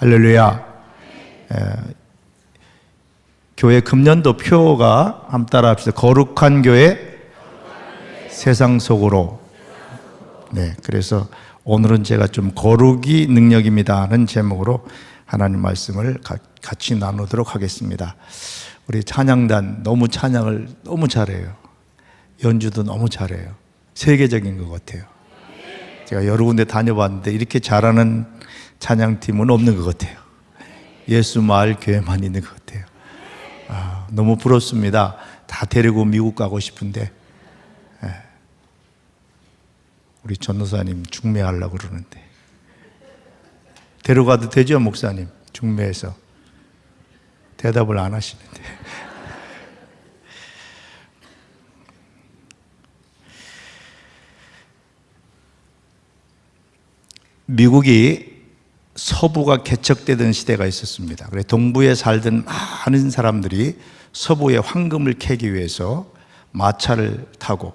할렐루야. 교회 금년도 표가 한번 따라 합시다. 거룩한 교회 세상 속으로. 네, 그래서 오늘은 제가 좀 거룩이 능력입니다 하는 제목으로 하나님 말씀을 같이 나누도록 하겠습니다. 우리 찬양단 너무 찬양을 너무 잘해요. 연주도 너무 잘해요. 세계적인 것 같아요. 제가 여러 군데 다녀봤는데 이렇게 잘하는 찬양팀은 없는 것 같아요. 예수 마을 교회만 있는 것 같아요. 너무 부럽습니다. 다 데리고 미국 가고 싶은데 우리 전도사님 중매하려고 그러는데 데려가도 되죠, 목사님? 중매해서 대답을 안 하시는데. 미국이 서부가 개척되던 시대가 있었습니다. 그래서 동부에 살던 많은 사람들이 서부에 황금을 캐기 위해서 마차를 타고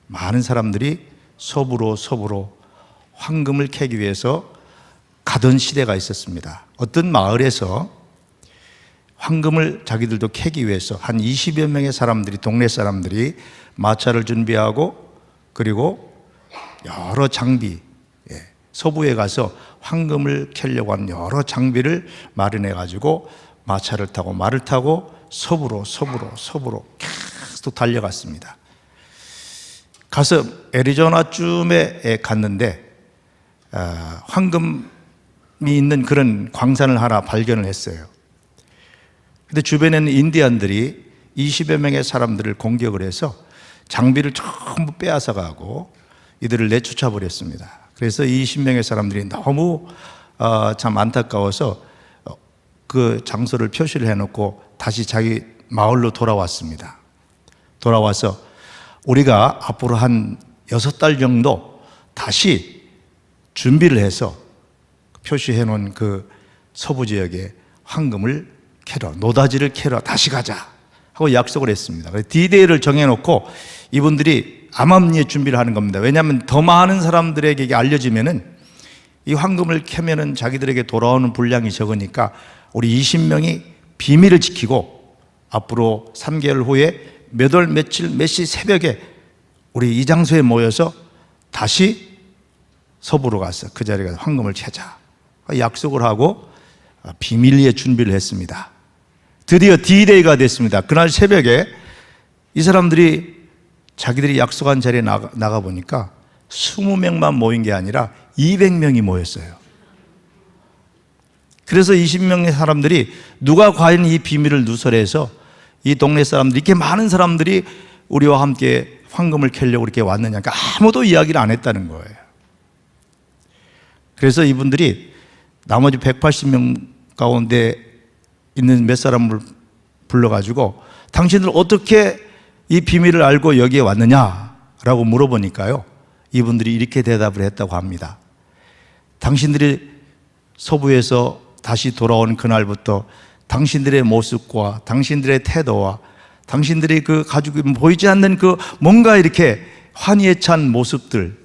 많은 사람들이 서부로 황금을 캐기 위해서 가던 시대가 있었습니다. 어떤 마을에서 황금을 자기들도 캐기 위해서 한 20여 명의 사람들이, 동네 사람들이 마차를 준비하고 그리고 여러 장비, 서부에 가서 황금을 캐려고 하는 여러 장비를 마련해 가지고 마차를 타고 말을 타고 서부로 계속 달려갔습니다. 가서 애리조나쯤에 갔는데 황금이 있는 그런 광산을 하나 발견을 했어요. 근데 주변에는 인디안들이 20여 명의 사람들을 공격을 해서 장비를 전부 빼앗아 가고 이들을 내쫓아 버렸습니다. 그래서 20명의 사람들이 너무 참 안타까워서 그 장소를 표시를 해놓고 다시 자기 마을로 돌아왔습니다. 돌아와서 우리가 앞으로 한 6달 정도 다시 준비를 해서 표시해 놓은 그 서부 지역에 황금을 캐러, 노다지를 캐러 다시 가자 하고 약속을 했습니다. D-Day를 정해놓고 이분들이 암암리에 준비를 하는 겁니다. 왜냐하면 더 많은 사람들에게 알려지면은 이 황금을 캐면은 자기들에게 돌아오는 분량이 적으니까 우리 20명이 비밀을 지키고 앞으로 3개월 후에 몇 월 며칠 몇 시 새벽에 우리 이 장소에 모여서 다시 서부로 가서 그 자리에 가서 황금을 캐자 약속을 하고 비밀리에 준비를 했습니다. 드디어 D-Day가 됐습니다. 그날 새벽에 이 사람들이 자기들이 약속한 자리에 나가 보니까 20명만 모인 게 아니라 200명이 모였어요. 그래서 20명의 사람들이 누가 과연 이 비밀을 누설해서 이 동네 사람들이, 이렇게 많은 사람들이 우리와 함께 황금을 캐려고 이렇게 왔느냐, 그러니까 아무도 이야기를 안 했다는 거예요. 그래서 이분들이 나머지 180명 가운데 있는 몇 사람을 불러가지고 당신들 어떻게 이 비밀을 알고 여기에 왔느냐라고 물어보니까요, 이분들이 이렇게 대답을 했다고 합니다. 당신들이 서부에서 다시 돌아온 그날부터 당신들의 모습과 당신들의 태도와 당신들이 그 가지고 보이지 않는 그 뭔가 이렇게 환희에 찬 모습들,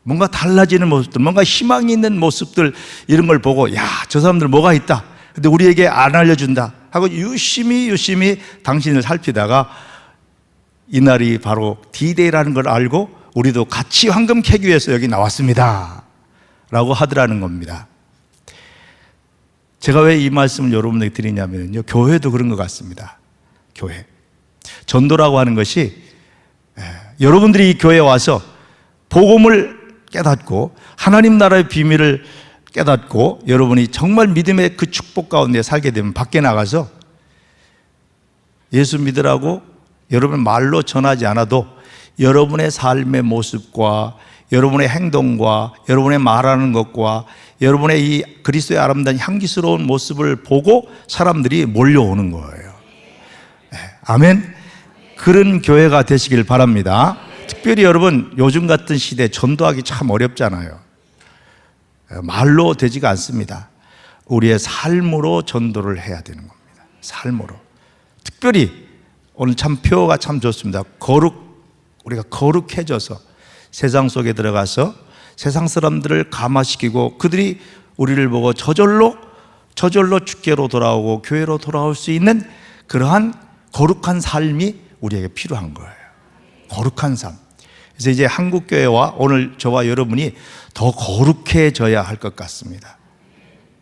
뭔가 달라지는 모습들, 뭔가 희망이 있는 모습들, 이런 걸 보고 야, 저 사람들 뭐가 있다. 근데 우리에게 안 알려준다 하고 유심히 당신을 살피다가 이날이 바로 D-Day라는 걸 알고 우리도 같이 황금 캐기 위해서 여기 나왔습니다 라고 하더라는 겁니다. 제가 왜 이 말씀을 여러분에게 드리냐면요, 교회도 그런 것 같습니다. 교회 전도라고 하는 것이 여러분들이 이 교회에 와서 복음을 깨닫고 하나님 나라의 비밀을 깨닫고 여러분이 정말 믿음의 그 축복 가운데 살게 되면 밖에 나가서 예수 믿으라고 여러분 말로 전하지 않아도 여러분의 삶의 모습과 여러분의 행동과 여러분의 말하는 것과 여러분의 이 그리스도의 아름다운 향기스러운 모습을 보고 사람들이 몰려오는 거예요. 아멘. 그런 교회가 되시길 바랍니다. 특별히 여러분, 요즘 같은 시대에 전도하기 참 어렵잖아요. 말로 되지가 않습니다. 우리의 삶으로 전도를 해야 되는 겁니다. 삶으로. 특별히 오늘 참 표가 참 좋습니다. 우리가 거룩해져서 세상 속에 들어가서 세상 사람들을 감화시키고 그들이 우리를 보고 저절로 저절로 주께로 돌아오고 교회로 돌아올 수 있는 그러한 거룩한 삶이 우리에게 필요한 거예요. 거룩한 삶. 그래서 이제 한국교회와 오늘 저와 여러분이 더 거룩해져야 할 것 같습니다.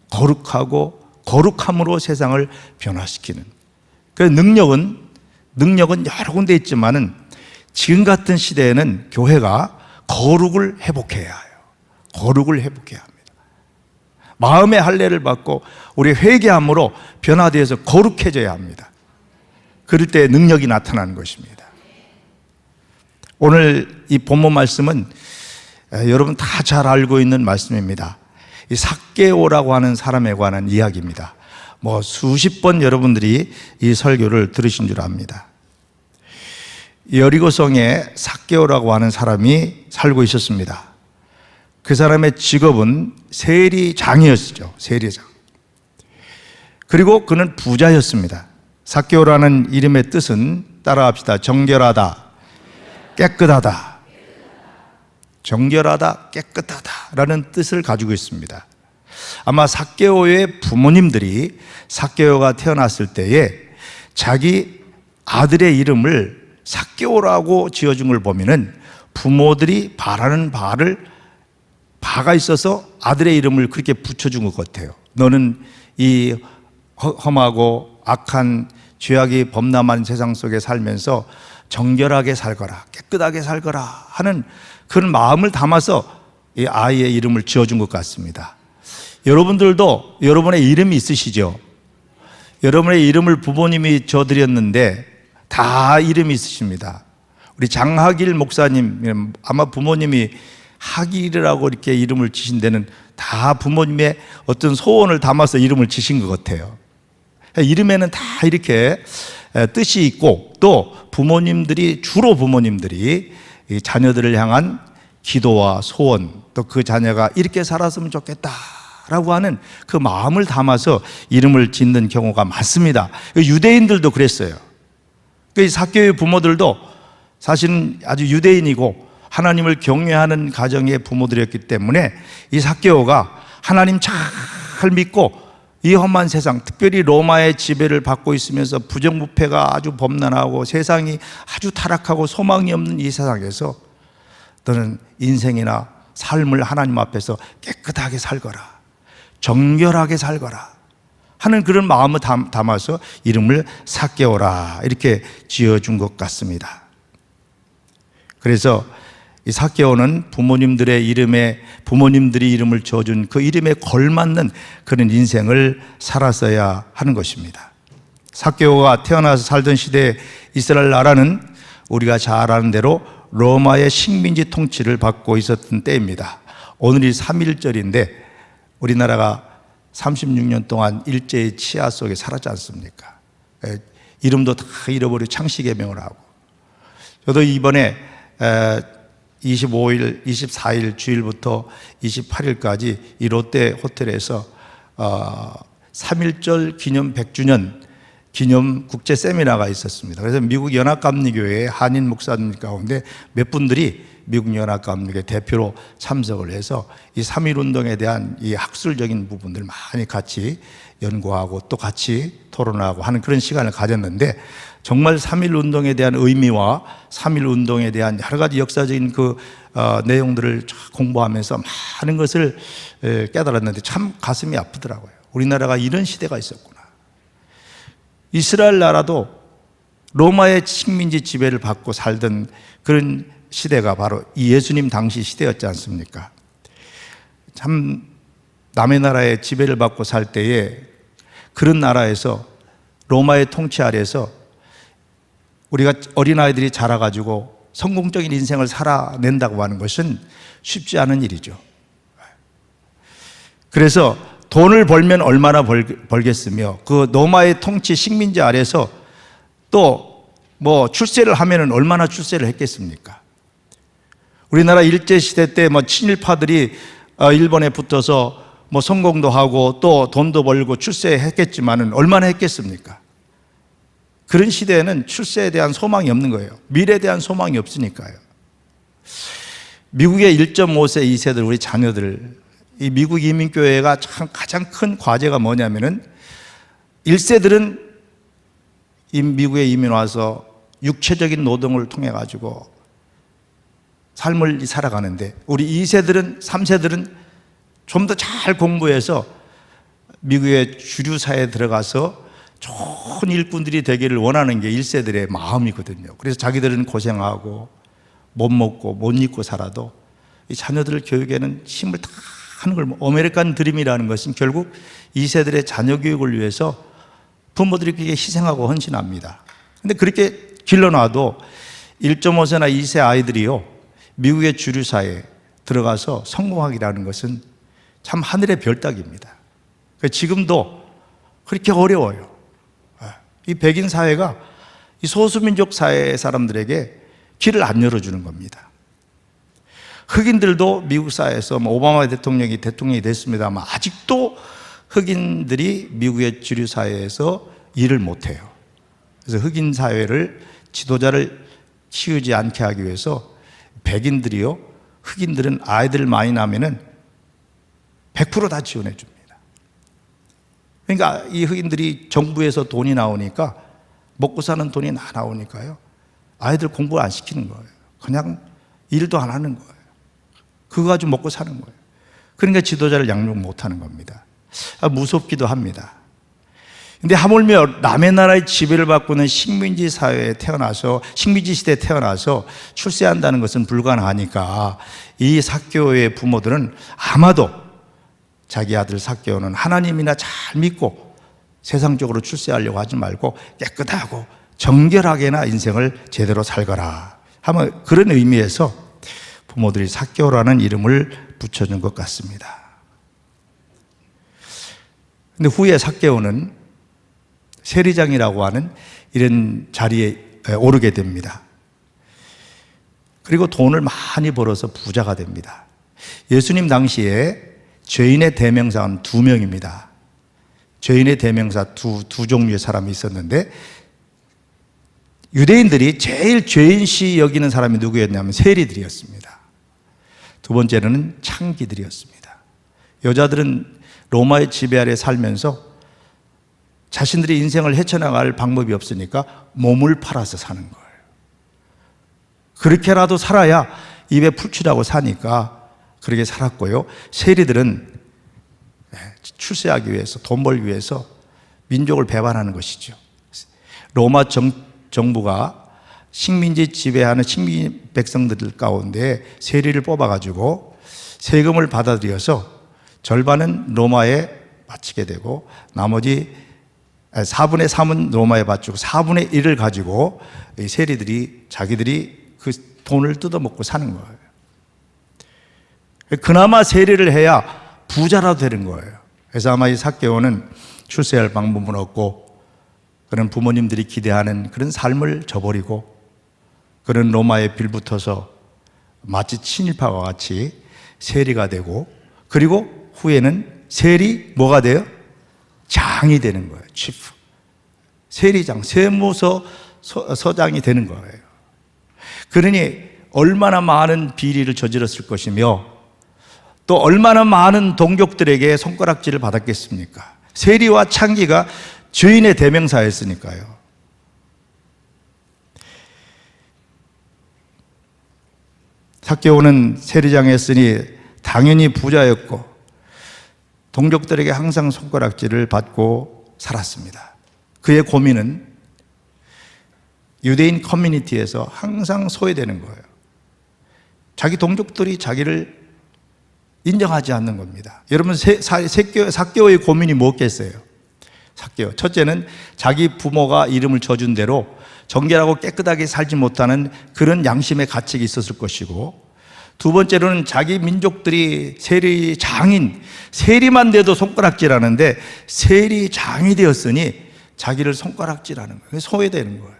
거룩하고 거룩함으로 세상을 변화시키는 그 능력은 여러 군데 있지만은 지금 같은 시대에는 교회가 거룩을 회복해야 해요. 거룩을 회복해야 합니다. 마음의 할례를 받고 우리 회개함으로 변화되어서 거룩해져야 합니다. 그럴 때 능력이 나타나는 것입니다. 오늘 이 본문 말씀은 여러분 다 잘 알고 있는 말씀입니다. 이 삭개오라고 하는 사람에 관한 이야기입니다. 뭐 수십 번 여러분들이 이 설교를 들으신 줄 압니다. 여리고성에 삭개오라고 하는 사람이 살고 있었습니다. 그 사람의 직업은 세리장이었죠. 세리장. 그리고 그는 부자였습니다. 삭개오라는 이름의 뜻은 따라합시다. 정결하다, 깨끗하다. 정결하다, 깨끗하다라는 뜻을 가지고 있습니다. 아마 삭개오의 부모님들이 삭개오가 태어났을 때에 자기 아들의 이름을 삭개오라고 지어준 걸 보면은 부모들이 바라는 바가 있어서 아들의 이름을 그렇게 붙여준 것 같아요. 너는 이 험하고 악한 죄악이 범람한 세상 속에 살면서 정결하게 살거라, 깨끗하게 살거라 하는 그런 마음을 담아서 이 아이의 이름을 지어준 것 같습니다. 여러분들도 여러분의 이름이 있으시죠? 여러분의 이름을 부모님이 지어드렸는데 다 이름이 있으십니다. 우리 장학일 목사님, 아마 부모님이 학일이라고 이렇게 이름을 지신 데는 다 부모님의 어떤 소원을 담아서 이름을 지신 것 같아요. 이름에는 다 이렇게 뜻이 있고 또 주로 부모님들이 자녀들을 향한 기도와 소원, 또 그 자녀가 이렇게 살았으면 좋겠다라고 하는 그 마음을 담아서 이름을 짓는 경우가 많습니다. 유대인들도 그랬어요. 삭개오의 부모들도 사실은 아주 유대인이고 하나님을 경외하는 가정의 부모들이었기 때문에 이 삭개오가 하나님 잘 믿고 이 험한 세상, 특별히 로마의 지배를 받고 있으면서 부정부패가 아주 범람하고 세상이 아주 타락하고 소망이 없는 이 세상에서 너는 인생이나 삶을 하나님 앞에서 깨끗하게 살거라, 정결하게 살거라 하는 그런 마음을 담아서 이름을 삭개오라 이렇게 지어준 것 같습니다. 그래서 이 삭개오는 부모님들이 이름을 지어준 그 이름에 걸맞는 그런 인생을 살았어야 하는 것입니다. 삭개오가 태어나서 살던 시대에 이스라엘 나라는 우리가 잘 아는 대로 로마의 식민지 통치를 받고 있었던 때입니다. 오늘이 3.1절인데 우리나라가 36년 동안 일제의 치하 속에 살았지 않습니까? 이름도 다 잃어버리고 창씨개명을 하고, 저도 이번에 25일, 24일 주일부터 28일까지 이 롯데 호텔에서 3.1절 기념 100주년 기념 국제 세미나가 있었습니다. 그래서 미국 연합감리교회 한인 목사님 가운데 몇 분들이 미국 연합감리교회 대표로 참석을 해서 이 3.1 운동에 대한 이 학술적인 부분들 많이 같이 연구하고 또 같이 토론하고 하는 그런 시간을 가졌는데, 정말 3.1 운동에 대한 의미와 3.1 운동에 대한 여러 가지 역사적인 그 내용들을 공부하면서 많은 것을 깨달았는데 참 가슴이 아프더라고요. 우리나라가 이런 시대가 있었구나. 이스라엘 나라도 로마의 식민지 지배를 받고 살던 그런 시대가 바로 이 예수님 당시 시대였지 않습니까? 참 남의 나라의 지배를 받고 살 때에 그런 나라에서 로마의 통치 아래에서 우리가 어린아이들이 자라가지고 성공적인 인생을 살아낸다고 하는 것은 쉽지 않은 일이죠. 그래서 돈을 벌면 얼마나 벌겠으며 그 로마의 통치 식민지 아래에서 또 뭐 출세를 하면은 얼마나 출세를 했겠습니까? 우리나라 일제시대 때 뭐 친일파들이 일본에 붙어서 뭐 성공도 하고 또 돈도 벌고 출세했겠지만은 얼마나 했겠습니까? 그런 시대에는 출세에 대한 소망이 없는 거예요. 미래에 대한 소망이 없으니까요. 미국의 1.5세, 2세들 우리 자녀들 이 미국 이민교회가 참 가장 큰 과제가 뭐냐면은 1세들은 미국에 이민 와서 육체적인 노동을 통해 가지고 삶을 살아가는데, 우리 2세들은 3세들은 좀 더 잘 공부해서 미국의 주류 사회에 들어가서 좋은 일꾼들이 되기를 원하는 게 1세들의 마음이거든요. 그래서 자기들은 고생하고 못 먹고 못 입고 살아도 이 자녀들 교육에는 힘을 다 하는 걸, 아메리칸 드림이라는 것은 결국 2세들의 자녀 교육을 위해서 부모들이 그게 희생하고 헌신합니다. 근데 그렇게 길러놔도 1.5세나 2세 아이들이요, 미국의 주류 사회에 들어가서 성공하기라는 것은 참 하늘의 별 따기입니다. 지금도 그렇게 어려워요. 이 백인 사회가 이 소수민족 사회 사람들에게 길을 안 열어주는 겁니다. 흑인들도 미국 사회에서 오바마 대통령이 됐습니다만 아직도 흑인들이 미국의 주류 사회에서 일을 못해요. 그래서 흑인 사회를, 지도자를 키우지 않게 하기 위해서 백인들이요, 흑인들은 아이들 많이 낳으면은 100% 다 지원해 줍니다. 그러니까 이 흑인들이 정부에서 돈이 나오니까, 먹고 사는 돈이 나오니까요, 아이들 공부 안 시키는 거예요. 그냥 일도 안 하는 거예요. 그거 가지고 먹고 사는 거예요. 그러니까 지도자를 양육 못 하는 겁니다. 무섭기도 합니다. 근데 하물며 남의 나라의 지배를 받고 있는 식민지 사회에 태어나서, 식민지 시대에 태어나서 출세한다는 것은 불가능하니까 이 삭개오의 부모들은 아마도 자기 아들 삭개오는 하나님이나 잘 믿고 세상적으로 출세하려고 하지 말고 깨끗하고 정결하게나 인생을 제대로 살거라 하면, 그런 의미에서 부모들이 삭개오라는 이름을 붙여준 것 같습니다. 근데 후에 삭개오는 세리장이라고 하는 이런 자리에 오르게 됩니다. 그리고 돈을 많이 벌어서 부자가 됩니다. 예수님 당시에 죄인의 대명사는 2명입니다. 죄인의 대명사 두 종류의 사람이 있었는데, 유대인들이 제일 죄인시 여기는 사람이 누구였냐면 세리들이었습니다. 두 번째는 창기들이었습니다. 여자들은 로마의 지배 아래 살면서 자신들의 인생을 헤쳐나갈 방법이 없으니까 몸을 팔아서 사는 거예요. 그렇게라도 살아야 입에 풀칠하고 사니까 그렇게 살았고요. 세리들은 출세하기 위해서, 돈 벌기 위해서 민족을 배반하는 것이죠. 로마 정부가 식민지 지배하는 식민 백성들 가운데 세리를 뽑아가지고 세금을 받아들여서 절반은 로마에 바치게 되고, 나머지 4분의 3은 로마에 바치고 4분의 1을 가지고 이 세리들이 자기들이 그 돈을 뜯어먹고 사는 거예요. 그나마 세리를 해야 부자라도 되는 거예요. 그래서 아마 이 삭개오는 출세할 방법은 없고, 그런 부모님들이 기대하는 그런 삶을 저버리고 그런 로마에 빌붙어서 마치 친일파와 같이 세리가 되고, 그리고 후에는 세리 뭐가 돼요? 장이 되는 거예요. 치프, 세리장, 세무서장이 되는 거예요. 그러니 얼마나 많은 비리를 저질렀을 것이며 또 얼마나 많은 동족들에게 손가락질을 받았겠습니까? 세리와 창기가 죄인의 대명사였으니까요. 삭개오는 세리장이었으니 당연히 부자였고 동족들에게 항상 손가락질을 받고 살았습니다. 그의 고민은 유대인 커뮤니티에서 항상 소외되는 거예요. 자기 동족들이 자기를 인정하지 않는 겁니다. 여러분, 삭개오의 고민이 뭐겠어요? 삭개오, 첫째는 자기 부모가 이름을 져준 대로 정결하고 깨끗하게 살지 못하는 그런 양심의 가책이 있었을 것이고, 두 번째로는 자기 민족들이 세리 장인, 세리만 돼도 손가락질하는데 세리 장이 되었으니 자기를 손가락질하는 거예요. 소외되는 거예요.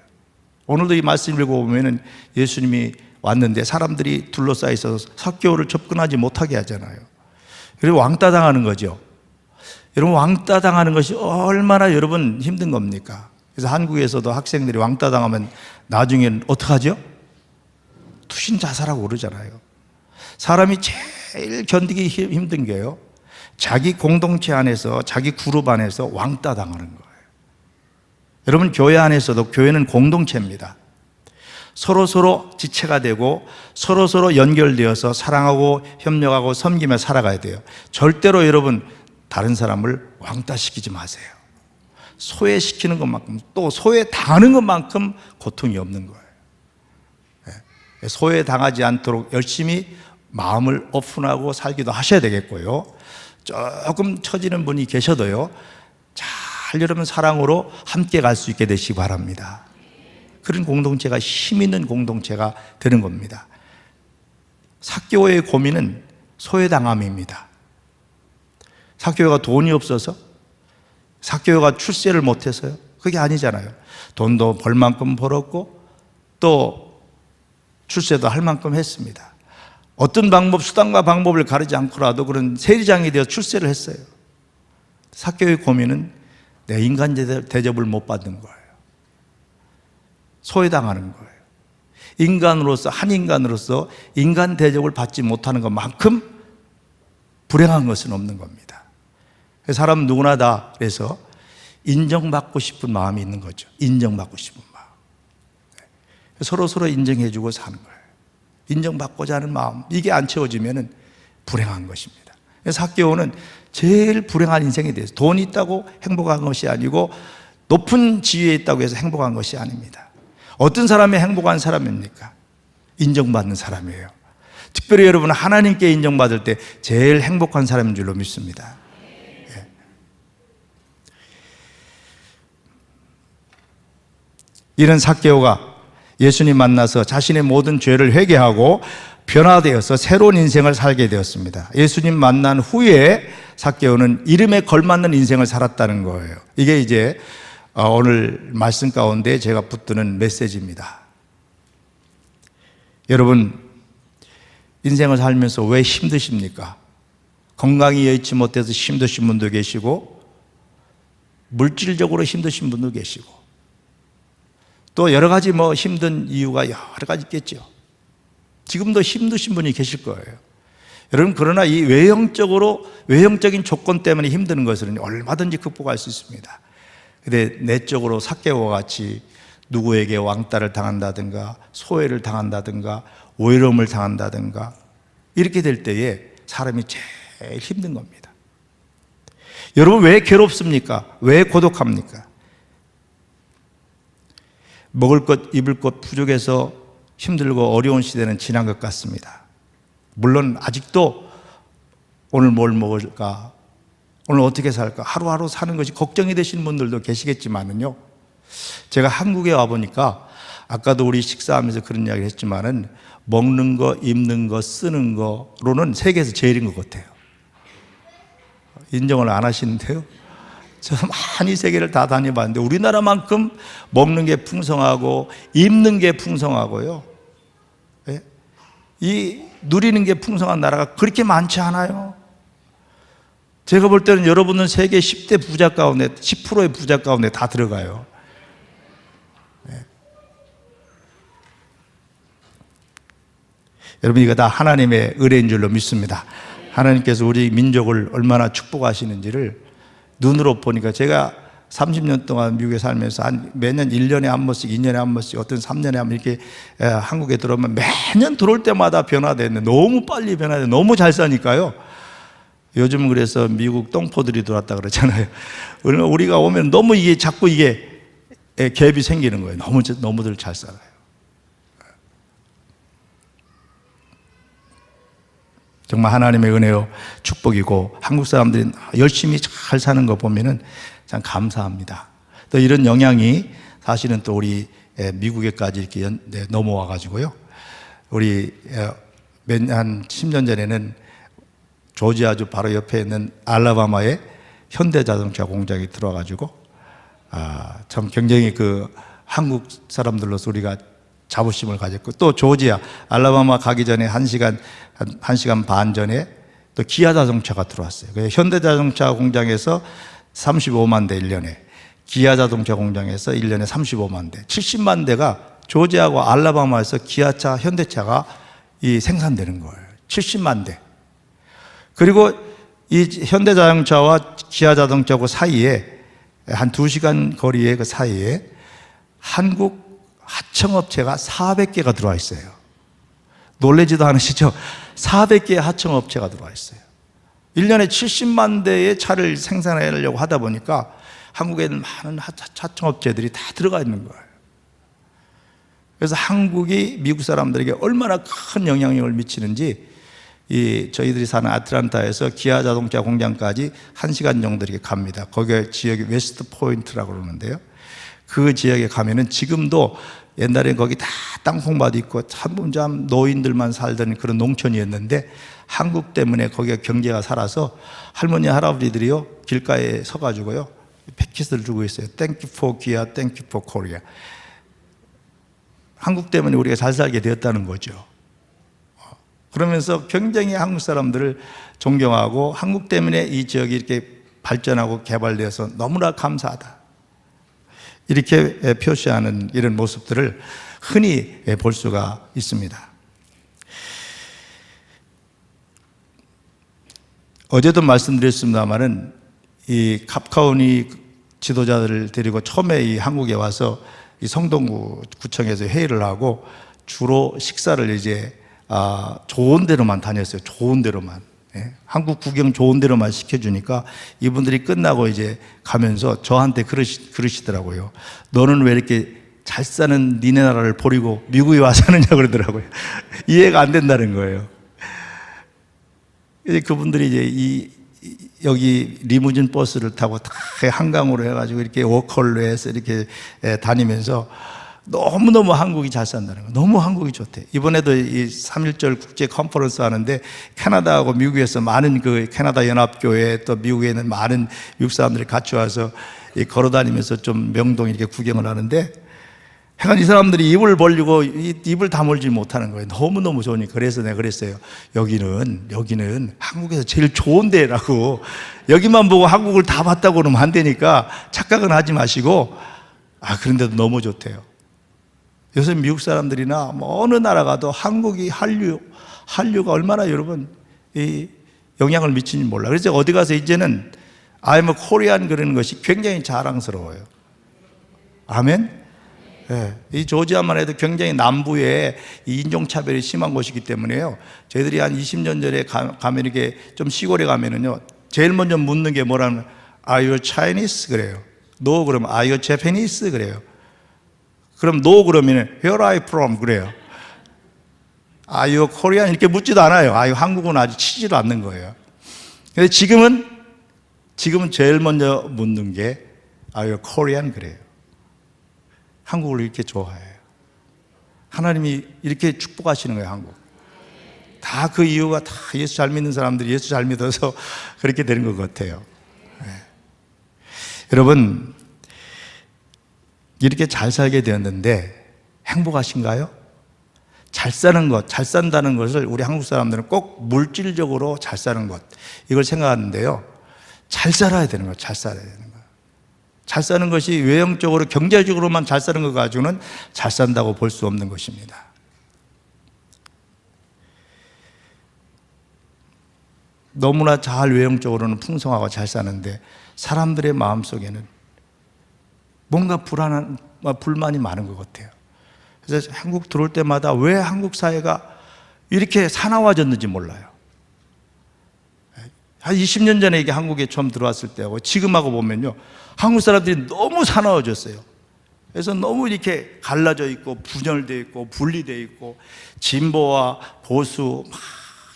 오늘도 이 말씀 읽어보면 예수님이 왔는데 사람들이 둘러싸여 있어서 삭개오를 접근하지 못하게 하잖아요. 그리고 왕따 당하는 거죠. 여러분, 왕따 당하는 것이 얼마나 여러분 힘든 겁니까? 그래서 한국에서도 학생들이 왕따 당하면 나중엔 어떡하죠? 투신 자살하고 그러잖아요. 사람이 제일 견디기 힘든 게요, 자기 공동체 안에서, 자기 그룹 안에서 왕따 당하는 거예요. 여러분, 교회 안에서도, 교회는 공동체입니다. 서로 지체가 되고 서로 연결되어서 사랑하고 협력하고 섬기며 살아가야 돼요. 절대로 여러분, 다른 사람을 왕따시키지 마세요. 소외시키는 것만큼, 또 소외당하는 것만큼 고통이 없는 거예요. 소외당하지 않도록 열심히 마음을 오픈하고 살기도 하셔야 되겠고요. 조금 처지는 분이 계셔도요, 잘 여러분 사랑으로 함께 갈 수 있게 되시기 바랍니다. 그런 공동체가 힘 있는 공동체가 되는 겁니다. 삭개오의 고민은 소외당함입니다. 삭개오가 돈이 없어서, 삭개오가 출세를 못해서요? 그게 아니잖아요. 돈도 벌 만큼 벌었고 또 출세도 할 만큼 했습니다. 어떤 방법, 수단과 방법을 가르지 않고라도 그런 세리장이 되어 출세를 했어요. 삭개오의 고민은 내 인간 대접을 못 받는 거예요. 소외당하는 거예요. 인간으로서, 한 인간으로서 인간 대접을 받지 못하는 것만큼 불행한 것은 없는 겁니다. 사람 누구나 다 그래서 인정받고 싶은 마음이 있는 거죠. 인정받고 싶은 마음. 서로 인정해주고 사는 거예요. 인정받고자 하는 마음, 이게 안 채워지면 불행한 것입니다. 삭개오는 제일 불행한 인생이 돼서, 돈이 있다고 행복한 것이 아니고 높은 지위에 있다고 해서 행복한 것이 아닙니다. 어떤 사람이 행복한 사람입니까? 인정받는 사람이에요. 특별히 여러분, 하나님께 인정받을 때 제일 행복한 사람인 줄로 믿습니다. 예. 이런 삭개오가 예수님 만나서 자신의 모든 죄를 회개하고 변화되어서 새로운 인생을 살게 되었습니다. 예수님 만난 후에 삭개오는 이름에 걸맞는 인생을 살았다는 거예요. 이게 이제 오늘 말씀 가운데 제가 붙드는 메시지입니다. 여러분, 인생을 살면서 왜 힘드십니까? 건강이 여의치 못해서 힘드신 분도 계시고, 물질적으로 힘드신 분도 계시고, 또 여러 가지 힘든 이유가 여러 가지 있겠죠. 지금도 힘드신 분이 계실 거예요. 여러분, 그러나 이 외형적인 조건 때문에 힘드는 것은 얼마든지 극복할 수 있습니다. 근데 내적으로 삭개오와 같이 누구에게 왕따를 당한다든가 소외를 당한다든가 오해름을 당한다든가 이렇게 될 때에 사람이 제일 힘든 겁니다. 여러분, 왜 괴롭습니까? 왜 고독합니까? 먹을 것, 입을 것 부족해서 힘들고 어려운 시대는 지난 것 같습니다. 물론 아직도 오늘 뭘 먹을까, 오늘 어떻게 살까, 하루하루 사는 것이 걱정이 되시는 분들도 계시겠지만은요, 제가 한국에 와보니까 아까도 우리 식사하면서 그런 이야기를 했지만은 먹는 거, 입는 거, 쓰는 거로는 세계에서 제일인 것 같아요. 인정을 안 하시는데요, 저는 많이 세계를 다 다녀봤는데 우리나라만큼 먹는 게 풍성하고 입는 게 풍성하고요, 이 누리는 게 풍성한 나라가 그렇게 많지 않아요. 제가 볼 때는 여러분은 세계 10대 부자 가운데 10%의 부자 가운데 다 들어가요. 여러분, 이거 다 하나님의 은혜인 줄로 믿습니다. 하나님께서 우리 민족을 얼마나 축복하시는지를 눈으로 보니까, 제가 30년 동안 미국에 살면서 매년 1년에 한 번씩, 2년에 한 번씩, 어떤 3년에 한 번 이렇게 한국에 들어오면 매년 들어올 때마다 변화되는데, 너무 빨리 변화돼, 너무 잘 사니까요. 요즘 그래서 미국 똥포들이 들어왔다 그러잖아요. 우리가 오면 너무 이게 자꾸 이게 갭이 생기는 거예요. 너무들 잘 살아요. 정말 하나님의 은혜요 축복이고, 한국 사람들이 열심히 잘 사는 거 보면은 참 감사합니다. 또 이런 영향이 사실은 또 우리 미국에까지 이렇게 넘어와 가지고요, 우리 한 10년 전에는 조지아주 바로 옆에 있는 알라바마에 현대자동차 공장이 들어와 가지고 참 굉장히 그 한국 사람들로서 우리가 자부심을 가졌고, 또 조지아, 알라바마 가기 전에 1시간 반 전에 또 기아 자동차가 들어왔어요. 현대자동차 공장에서 35만 대 1년에, 기아 자동차 공장에서 1년에 35만 대, 70만 대가 조지아와 알라바마에서 기아차, 현대차가 생산되는 거예요. 70만 대. 그리고 이 현대자동차와 기아자동차 그 사이에 한 2시간 거리의 그 사이에 한국 하청업체가 400개가 들어와 있어요. 놀라지도 않으시죠? 400개의 하청업체가 들어와 있어요. 1년에 70만 대의 차를 생산하려고 하다 보니까 한국에는 많은 하청업체들이 다 들어가 있는 거예요. 그래서 한국이 미국 사람들에게 얼마나 큰 영향력을 미치는지 저희들이 사는 아틀란타에서 기아 자동차 공장까지 1시간 정도 이렇게 갑니다. 거기 지역이 웨스트 포인트라고 그러는데요. 그 지역에 가면은 지금도 옛날에 거기 다 땅콩밭이 있고 참 노인들만 살던 그런 농촌이었는데 한국 때문에 거기가 경제가 살아서 할머니 할아버지들이요 길가에 서가지고요 패킷을 주고 있어요. Thank you for Kia, Thank you for Korea. 한국 때문에 우리가 잘 살게 되었다는 거죠. 그러면서 굉장히 한국 사람들을 존경하고 한국 때문에 이 지역이 이렇게 발전하고 개발되어서 너무나 감사하다, 이렇게 표시하는 이런 모습들을 흔히 볼 수가 있습니다. 어제도 말씀드렸습니다마는 이 캅카우니 지도자들을 데리고 처음에 이 한국에 와서 이 성동구 구청에서 회의를 하고 주로 식사를 이제 좋은 데로만 다녔어요. 좋은 데로만. 예? 한국 구경 좋은 데로만 시켜주니까 이분들이 끝나고 이제 가면서 저한테 그러시더라고요. 너는 왜 이렇게 잘 사는 니네 나라를 버리고 미국에 와 사느냐 그러더라고요. 이해가 안 된다는 거예요. 그분들이 이제 여기 리무진 버스를 타고 다 한강으로 해가지고 이렇게 워컬로 해서 이렇게 다니면서 너무너무 한국이 잘 산다는 거, 너무 한국이 좋대. 이번에도 이 3.1절 국제 컨퍼런스 하는데 캐나다하고 미국에서 많은 그 캐나다 연합교회 또 미국에 있는 많은 미국 사람들이 같이 와서 걸어 다니면서 좀 명동 이렇게 구경을 하는데 하여간 이 사람들이 입을 벌리고 입을 다물지 못하는 거예요. 너무너무 좋으니까. 그래서 내가 그랬어요. 여기는 한국에서 제일 좋은 데라고. 여기만 보고 한국을 다 봤다고 그러면 안 되니까 착각은 하지 마시고, 그런데도 너무 좋대요. 요새 미국 사람들이나 뭐 어느 나라 가도 한국이 한류가 얼마나 여러분 이 영향을 미치는지 몰라. 그래서 어디 가서 이제는 I'm a Korean 그러는 것이 굉장히 자랑스러워요. 아멘? 네. 이 조지아만 해도 굉장히 남부에 인종차별이 심한 곳이기 때문에요. 저희들이 한 20년 전에 가면 이렇게 좀 시골에 가면은요, 제일 먼저 묻는 게 뭐라면 Are you Chinese? 그래요. No 그러면 Are you Japanese? 그래요. 그럼 no 그러면 Where are you from? 그래요. Are you Korean? 이렇게 묻지도 않아요. 한국은 아주 치지도 않는 거예요. 근데 지금은 제일 먼저 묻는 게 Are you Korean? 그래요. 한국을 이렇게 좋아해요. 하나님이 이렇게 축복하시는 거예요, 한국. 다 그 이유가 다 예수 잘 믿는 사람들이 예수 잘 믿어서 그렇게 되는 것 같아요. 네. 여러분, 이렇게 잘 살게 되었는데 행복하신가요? 잘 사는 것, 잘 산다는 것을 우리 한국 사람들은 꼭 물질적으로 잘 사는 것, 이걸 생각하는데요. 잘 살아야 되는 거예요. 잘 살아야 되는 거예요. 잘 사는 것이 외형적으로 경제적으로만 잘 사는 것 가지고는 잘 산다고 볼 수 없는 것입니다. 너무나 잘 외형적으로는 풍성하고 잘 사는데 사람들의 마음속에는 뭔가 불만이 많은 것 같아요. 그래서 한국 들어올 때마다 왜 한국 사회가 이렇게 사나워졌는지 몰라요. 한 20년 전에 이게 한국에 처음 들어왔을 때하고 지금하고 보면요, 한국 사람들이 너무 사나워졌어요. 그래서 너무 이렇게 갈라져 있고 분열되어 있고 분리되어 있고 진보와 보수 막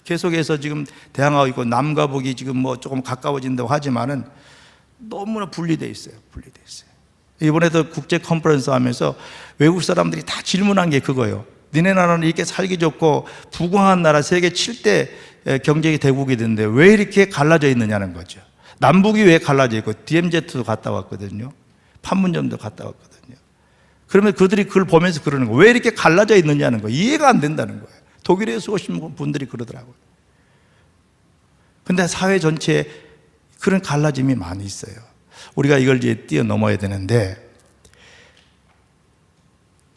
계속해서 지금 대항하고 있고 남과 북이 지금 뭐 조금 가까워진다고 하지만은 너무나 분리되어 있어요. 분리되어 있어요. 이번에도 국제 컨퍼런스 하면서 외국 사람들이 다 질문한 게 그거예요. 니네 나라는 이렇게 살기 좋고 부강한 나라 세계 7대 경제 대국이 됐는데 왜 이렇게 갈라져 있느냐는 거죠. 남북이 왜 갈라져 있고 DMZ도 갔다 왔거든요. 판문점도 갔다 왔거든요. 그러면 그들이 그걸 보면서 그러는 거예요. 왜 이렇게 갈라져 있느냐는 거예요. 이해가 안 된다는 거예요. 독일에서 오신 분들이 그러더라고요. 근데 사회 전체에 그런 갈라짐이 많이 있어요. 우리가 이걸 이제 뛰어넘어야 되는데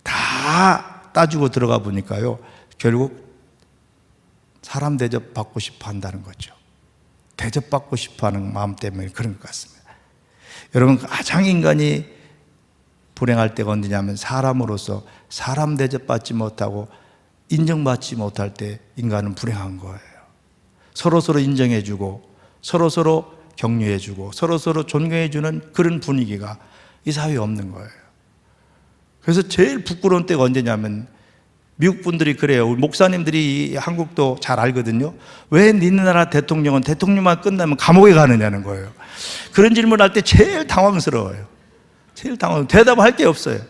다 따지고 들어가 보니까요, 결국 사람 대접 받고 싶어 한다는 거죠. 대접받고 싶어하는 마음 때문에 그런 것 같습니다. 여러분, 가장 인간이 불행할 때가 언제냐면 사람으로서 사람 대접받지 못하고 인정받지 못할 때 인간은 불행한 거예요. 서로서로 인정해주고 서로서로 격려해주고 서로서로 존경해주는 그런 분위기가 이 사회에 없는 거예요. 그래서 제일 부끄러운 때가 언제냐면 미국 분들이 그래요. 우리 목사님들이 한국도 잘 알거든요. 왜 니네 나라 대통령은 대통령만 끝나면 감옥에 가느냐는 거예요. 그런 질문을 할 때 제일 당황스러워요. 대답할 게 없어요.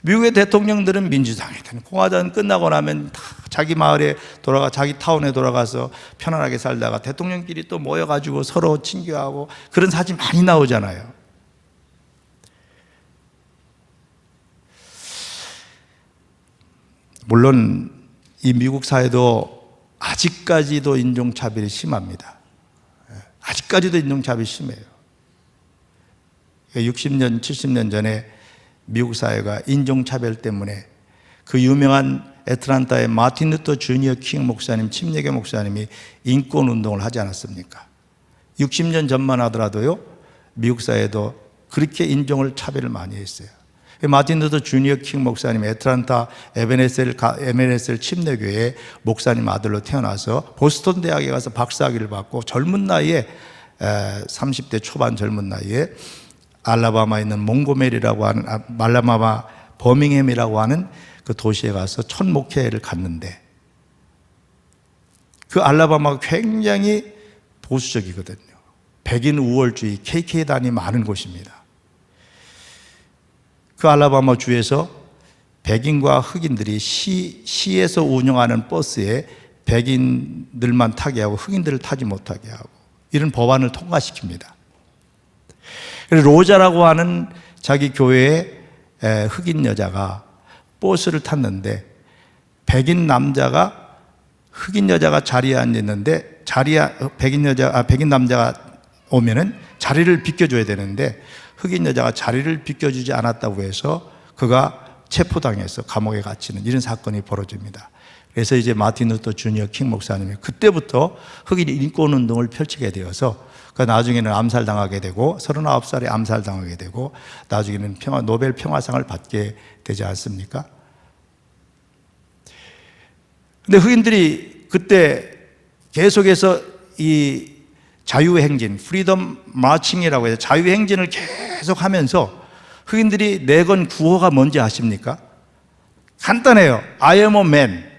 미국의 대통령들은 민주당이든 공화당 끝나고 나면 다 자기 마을에 자기 타운에 돌아가서 편안하게 살다가 대통령끼리 또 모여가지고 서로 친교하고 그런 사진 많이 나오잖아요. 물론 이 미국 사회도 아직까지도 인종차별이 심합니다. 아직까지도 인종차별이 심해요. 60년, 70년 전에 미국 사회가 인종차별 때문에 그 유명한 애틀란타의 마틴 루터 주니어 킹 목사님, 침례교 목사님이 인권운동을 하지 않았습니까? 60년 전만 하더라도요, 미국 사회도 그렇게 인종을 차별을 많이 했어요. 마틴 루터 주니어 킹 목사님, 애틀란타 에베네셀 침례교회 목사님 아들로 태어나서 보스턴 대학에 가서 박사학위를 받고 젊은 나이에 30대 초반 젊은 나이에 알라바마에 있는 몽고메리라고 하는 알라바마 버밍햄이라고 하는 그 도시에 가서 첫 목회를 갔는데 그 알라바마가 굉장히 보수적이거든요. 백인 우월주의 KK단이 많은 곳입니다. 그 알라바마 주에서 백인과 흑인들이 시에서 운영하는 버스에 백인들만 타게 하고 흑인들을 타지 못하게 하고 이런 법안을 통과시킵니다. 그래서 로자라고 하는 자기 교회의 흑인 여자가 버스를 탔는데 백인 남자가 흑인 여자가 자리에 앉았는데 백인 남자가 오면은 자리를 비켜줘야 되는데 흑인 여자가 자리를 비켜주지 않았다고 해서 그가 체포당해서 감옥에 갇히는 이런 사건이 벌어집니다. 그래서 이제 마틴 루터 주니어 킹 목사님이 그때부터 흑인 인권운동을 펼치게 되어서 나중에는 암살당하게 되고 39살에 암살당하게 되고 나중에는 노벨 평화상을 받게 되지 않습니까? 근데 흑인들이 그때 계속해서 이 자유행진, 프리덤 마칭이라고 해서 자유행진을 계속 하면서 흑인들이 내건 구호가 뭔지 아십니까? 간단해요. I am a man.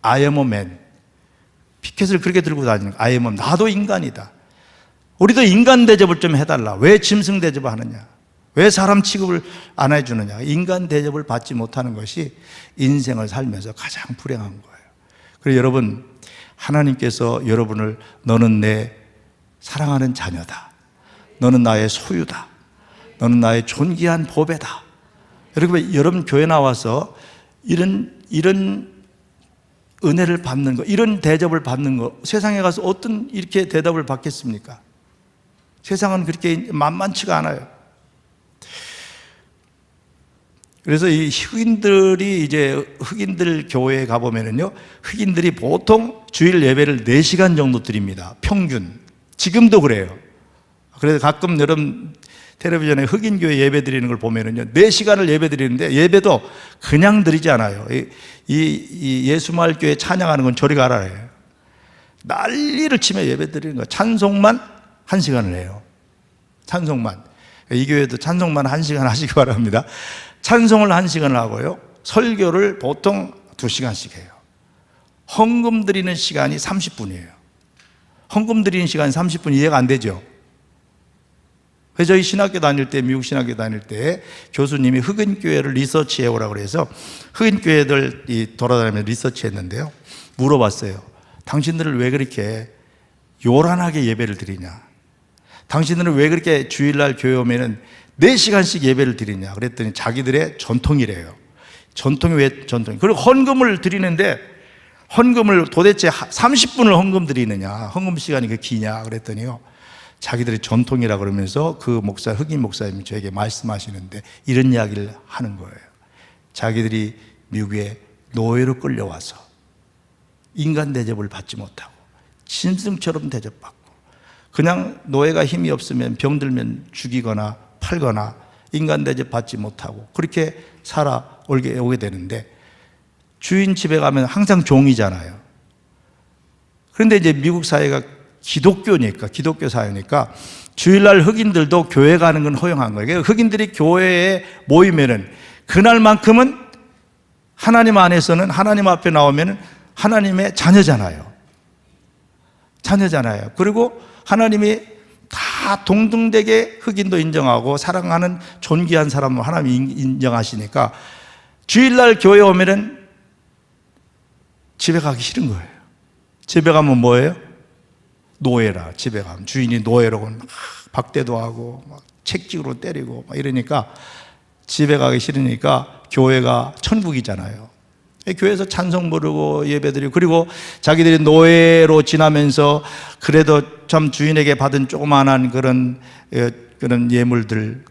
I am a man. 피켓을 그렇게 들고 다니는 거. I am a man. 나도 인간이다. 우리도 인간 대접을 좀 해달라. 왜 짐승 대접을 하느냐? 왜 사람 취급을 안 해주느냐? 인간 대접을 받지 못하는 것이 인생을 살면서 가장 불행한 거예요. 그래서 여러분, 하나님께서 여러분을 너는 내 사랑하는 자녀다. 너는 나의 소유다. 너는 나의 존귀한 보배다. 여러분 교회 나와서 이런 은혜를 받는 거, 이런 대접을 받는 거, 세상에 가서 어떤 이렇게 대답을 받겠습니까? 세상은 그렇게 만만치가 않아요. 그래서 이 흑인들 교회에 가보면은요, 흑인들이 보통 주일 예배를 4시간 정도 드립니다. 평균. 지금도 그래요. 그래서 가끔 여러분 텔레비전에 흑인 교회 예배 드리는 걸 보면은요, 4시간을 예배 드리는데 예배도 그냥 드리지 않아요. 이 예수마을 교회 찬양하는 건 저리 가라예요. 난리를 치며 예배 드리는 거예요. 찬송만 1시간을 해요. 찬송만. 이 교회도 찬송만 1시간 하시기 바랍니다. 찬송을 1시간을 하고요, 설교를 보통 2시간씩 해요. 헌금 드리는 시간이 30분이에요. 헌금 드리는 시간이 30분 이해가 안 되죠? 그래서 저희 신학교 다닐 때, 미국 신학교 다닐 때 교수님이 흑인교회를 리서치해 오라고 그래서 흑인교회들 돌아다니면서 리서치 했는데요, 물어봤어요. 당신들은 왜 그렇게 요란하게 예배를 드리냐? 당신들은 왜 그렇게 주일날 교회 오면은 4시간씩 예배를 드리냐? 그랬더니 자기들의 전통이래요. 전통이 왜 전통이? 그리고 헌금을 드리는데 헌금을 도대체 30분을 헌금 드리느냐? 헌금 시간이 그 기냐? 그랬더니요, 자기들의 전통이라 그러면서 그 흑인 목사님이 저에게 말씀하시는데 이런 이야기를 하는 거예요. 자기들이 미국에 노예로 끌려와서 인간 대접을 받지 못하고 짐승처럼 대접받고 그냥 노예가 힘이 없으면 병들면 죽이거나 팔거나 인간 대접 받지 못하고 그렇게 오게 되는데, 주인 집에 가면 항상 종이잖아요. 그런데 이제 미국 사회가 기독교 사회니까 주일날 흑인들도 교회 가는 건 허용한 거예요. 그러니까 흑인들이 교회에 모이면은 그날만큼은 하나님 안에서는, 하나님 앞에 나오면은 하나님의 자녀잖아요. 그리고 하나님이 다 동등되게 흑인도 인정하고 사랑하는 존귀한 사람을 하나님이 인정하시니까 주일날 교회 오면은 집에 가기 싫은 거예요. 집에 가면 뭐예요? 노예라. 집에 가면 주인이 노예라고 막 박대도 하고 막 책찍으로 때리고 막 이러니까 집에 가기 싫으니까 교회가 천국이잖아요. 교회에서 찬송 부르고 예배드리고, 그리고 자기들이 노예로 지나면서 그래도 참 주인에게 받은 조그만한 그런 예물들,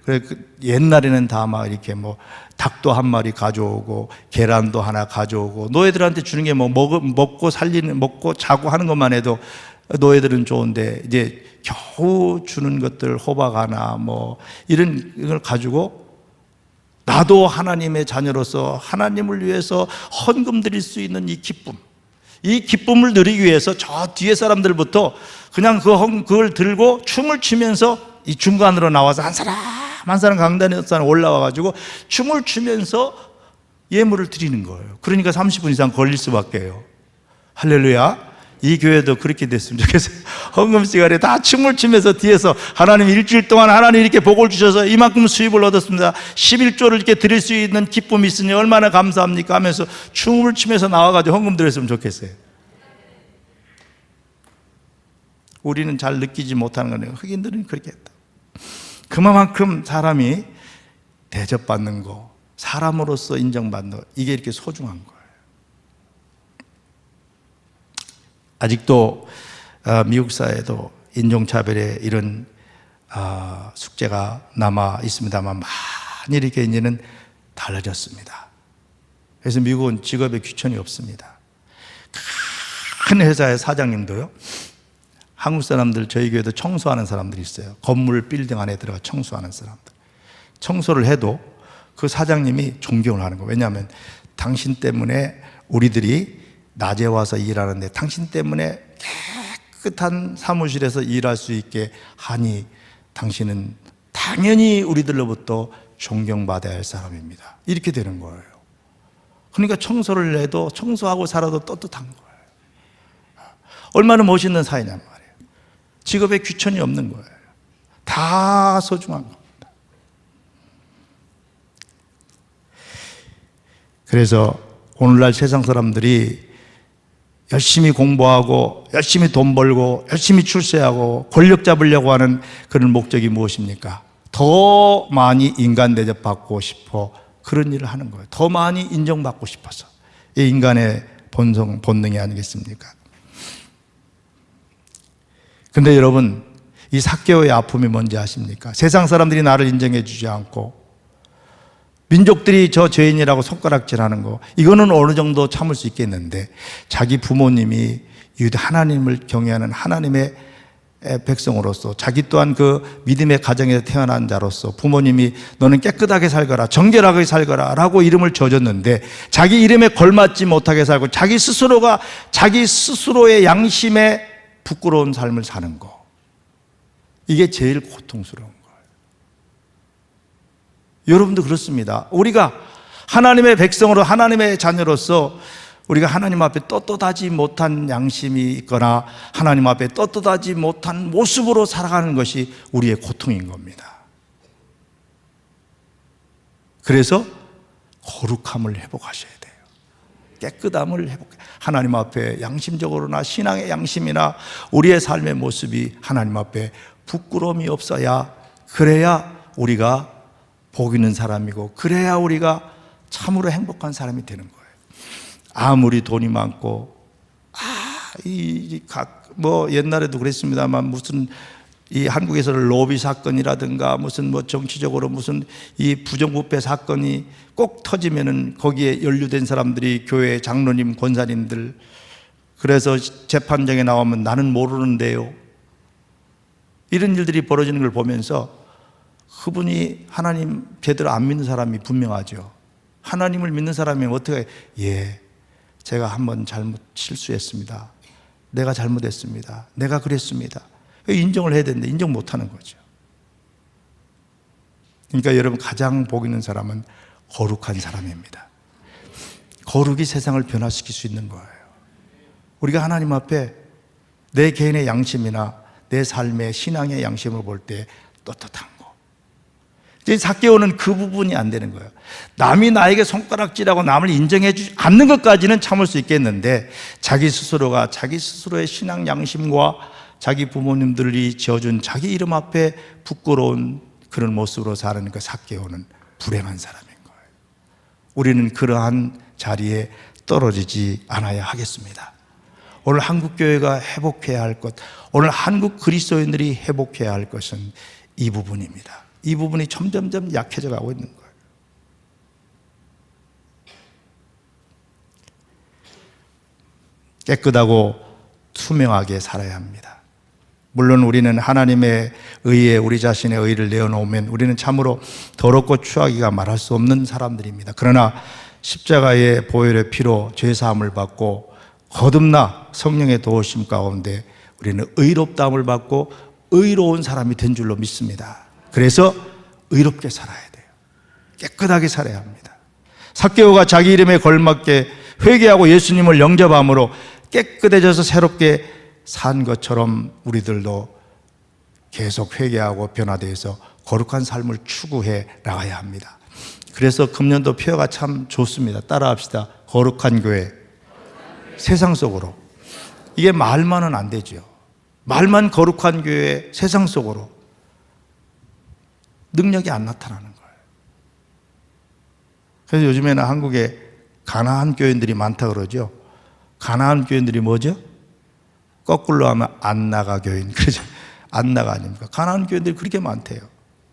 옛날에는 다 막 이렇게 뭐 닭도 한 마리 가져오고 계란도 하나 가져오고, 노예들한테 주는 게 뭐 먹고 자고 하는 것만 해도 노예들은 좋은데, 이제 겨우 주는 것들 호박 하나 뭐 이런 걸 가지고 나도 하나님의 자녀로서 하나님을 위해서 헌금 드릴 수 있는 이 기쁨을 누리기 위해서 저 뒤에 사람들부터 그냥 그걸 들고 춤을 추면서 이 중간으로 나와서 한 사람 강단에 올라와가지고 춤을 추면서 예물을 드리는 거예요. 그러니까 30분 이상 걸릴 수밖에요. 할렐루야. 이 교회도 그렇게 됐으면 좋겠어요. 헌금 시간에 다 춤을 추면서 뒤에서 하나님 일주일 동안 하나님 이렇게 복을 주셔서 이만큼 수입을 얻었습니다. 11조를 이렇게 드릴 수 있는 기쁨이 있으니 얼마나 감사합니까 하면서 춤을 추면서 나와가지고 헌금 드렸으면 좋겠어요. 우리는 잘 느끼지 못하는 거네요. 흑인들은 그렇게 했다. 그만큼 사람이 대접받는 거, 사람으로서 인정받는 거, 이게 이렇게 소중한 거예요. 아직도 미국 사회에도 인종차별의 이런 숙제가 남아 있습니다만 많이 이렇게 이제는 달라졌습니다. 그래서 미국은 직업에 귀천이 없습니다. 큰 회사의 사장님도요, 한국 사람들, 저희 교회도 청소하는 사람들이 있어요. 건물 빌딩 안에 들어가 청소하는 사람들. 청소를 해도 그 사장님이 존경을 하는 거예요. 왜냐하면 당신 때문에 우리들이 낮에 와서 일하는데 당신 때문에 깨끗한 사무실에서 일할 수 있게 하니 당신은 당연히 우리들로부터 존경받아야 할 사람입니다. 이렇게 되는 거예요. 그러니까 청소를 해도, 청소하고 살아도 떳떳한 거예요. 얼마나 멋있는 사회냔 말이에요. 직업에 귀천이 없는 거예요. 다 소중한 겁니다. 그래서 오늘날 세상 사람들이 열심히 공부하고 열심히 돈 벌고 열심히 출세하고 권력 잡으려고 하는 그런 목적이 무엇입니까? 더 많이 인간 대접받고 싶어 그런 일을 하는 거예요. 더 많이 인정받고 싶어서. 이 인간의 본능이 아니겠습니까? 근데 여러분, 이 삭개오의 아픔이 뭔지 아십니까? 세상 사람들이 나를 인정해 주지 않고 민족들이 저 죄인이라고 손가락질하는 거, 이거는 어느 정도 참을 수 있겠는데, 자기 부모님이 하나님을 경외하는 하나님의 백성으로서, 자기 또한 그 믿음의 가정에서 태어난 자로서 부모님이 너는 깨끗하게 살거라, 정결하게 살거라 라고 이름을 줘줬는데 자기 이름에 걸맞지 못하게 살고 자기 스스로의 양심에 부끄러운 삶을 사는 거, 이게 제일 고통스러운 거예요. 여러분도 그렇습니다. 우리가 하나님의 백성으로, 하나님의 자녀로서 우리가 하나님 앞에 떳떳하지 못한 양심이 있거나 하나님 앞에 떳떳하지 못한 모습으로 살아가는 것이 우리의 고통인 겁니다. 그래서 거룩함을 회복하셔야 돼요. 깨끗함을 회복해. 하나님 앞에 양심적으로나 신앙의 양심이나 우리의 삶의 모습이 하나님 앞에 부끄러움이 없어야, 그래야 우리가 복 있는 사람이고, 그래야 우리가 참으로 행복한 사람이 되는 거예요. 아무리 돈이 많고, 옛날에도 그랬습니다만, 무슨 이 한국에서 로비 사건이라든가 무슨 정치적으로 무슨 이 부정부패 사건이 꼭 터지면은 거기에 연루된 사람들이 교회 장로님, 권사님들, 그래서 재판정에 나오면 나는 모르는데요. 이런 일들이 벌어지는 걸 보면서 그분이 하나님 제대로 안 믿는 사람이 분명하죠. 하나님을 믿는 사람이 어떻게, 제가 한번 잘못 실수했습니다. 내가 잘못했습니다. 내가 그랬습니다. 인정을 해야 되는데 인정 못하는 거죠. 그러니까 여러분, 가장 복 있는 사람은 거룩한 사람입니다. 거룩이 세상을 변화시킬 수 있는 거예요. 우리가 하나님 앞에 내 개인의 양심이나 내 삶의 신앙의 양심을 볼 때 떳떳한 거. 이제 삭개오는 그 부분이 안 되는 거예요. 남이 나에게 손가락질하고 남을 인정해 주지 않는 것까지는 참을 수 있겠는데, 자기 스스로가 자기 스스로의 신앙 양심과 자기 부모님들이 지어준 자기 이름 앞에 부끄러운 그런 모습으로 사는 그 삭개오는 불행한 사람인 거예요. 우리는 그러한 자리에 떨어지지 않아야 하겠습니다. 오늘 한국교회가 회복해야 할 것, 오늘 한국 그리스도인들이 회복해야 할 것은 이 부분입니다. 이 부분이 점점점 약해져 가고 있는 거예요. 깨끗하고 투명하게 살아야 합니다. 물론 우리는 하나님의 의에 우리 자신의 의를 내어놓으면 우리는 참으로 더럽고 추하기가 말할 수 없는 사람들입니다. 그러나 십자가의 보혈의 피로 죄사함을 받고 거듭나 성령의 도우심 가운데 우리는 의롭다함을 받고 의로운 사람이 된 줄로 믿습니다. 그래서 의롭게 살아야 돼요. 깨끗하게 살아야 합니다. 삭개오가 자기 이름에 걸맞게 회개하고 예수님을 영접함으로 깨끗해져서 새롭게 산 것처럼 우리들도 계속 회개하고 변화되어서 거룩한 삶을 추구해 나가야 합니다. 그래서 금년도 표어가 참 좋습니다. 따라합시다. 거룩한 교회. 세상 속으로. 이게 말만은 안 되죠. 말만 거룩한 교회, 세상 속으로. 능력이 안 나타나는 거예요. 그래서 요즘에는 한국에 가나안 교인들이 많다 그러죠. 가나안 교인들이 뭐죠? 거꾸로 하면 안 나가 교인. 그렇죠? 안 나가 아닙니까? 가나안 교인들이 그렇게 많대요.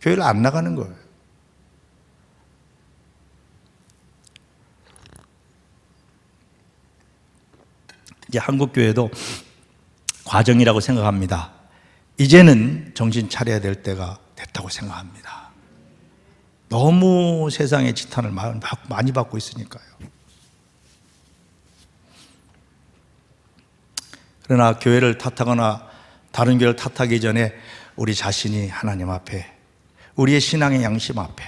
교회를 안 나가는 거예요. 이제 한국 교회도 과정이라고 생각합니다. 이제는 정신 차려야 될 때가 됐다고 생각합니다. 너무 세상의 지탄을 많이 받고 있으니까요. 그러나 교회를 탓하거나 다른 교회를 탓하기 전에 우리 자신이 하나님 앞에, 우리의 신앙의 양심 앞에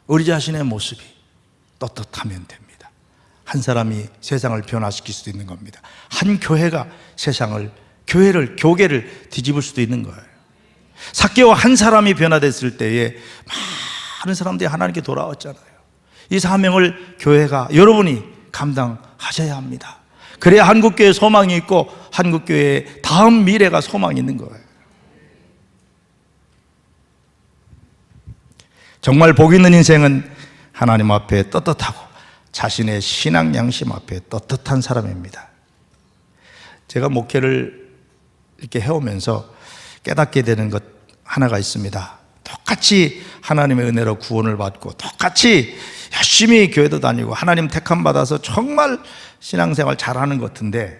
우리 자신의 모습이 떳떳하면 됩니다. 한 사람이 세상을 변화시킬 수도 있는 겁니다. 한 교회가 교계를 뒤집을 수도 있는 거예요. 삭개오 한 사람이 변화됐을 때에 많은 사람들이 하나님께 돌아왔잖아요. 이 사명을 교회가, 여러분이 감당하셔야 합니다. 그래야 한국교회에 소망이 있고 한국교회의 다음 미래가 소망이 있는 거예요. 정말 복 있는 인생은 하나님 앞에 떳떳하고 자신의 신앙 양심 앞에 떳떳한 사람입니다. 제가 목회를 이렇게 해오면서 깨닫게 되는 것 하나가 있습니다. 똑같이 하나님의 은혜로 구원을 받고 똑같이 열심히 교회도 다니고 하나님 택함 받아서 정말 신앙생활 잘하는 것 같은데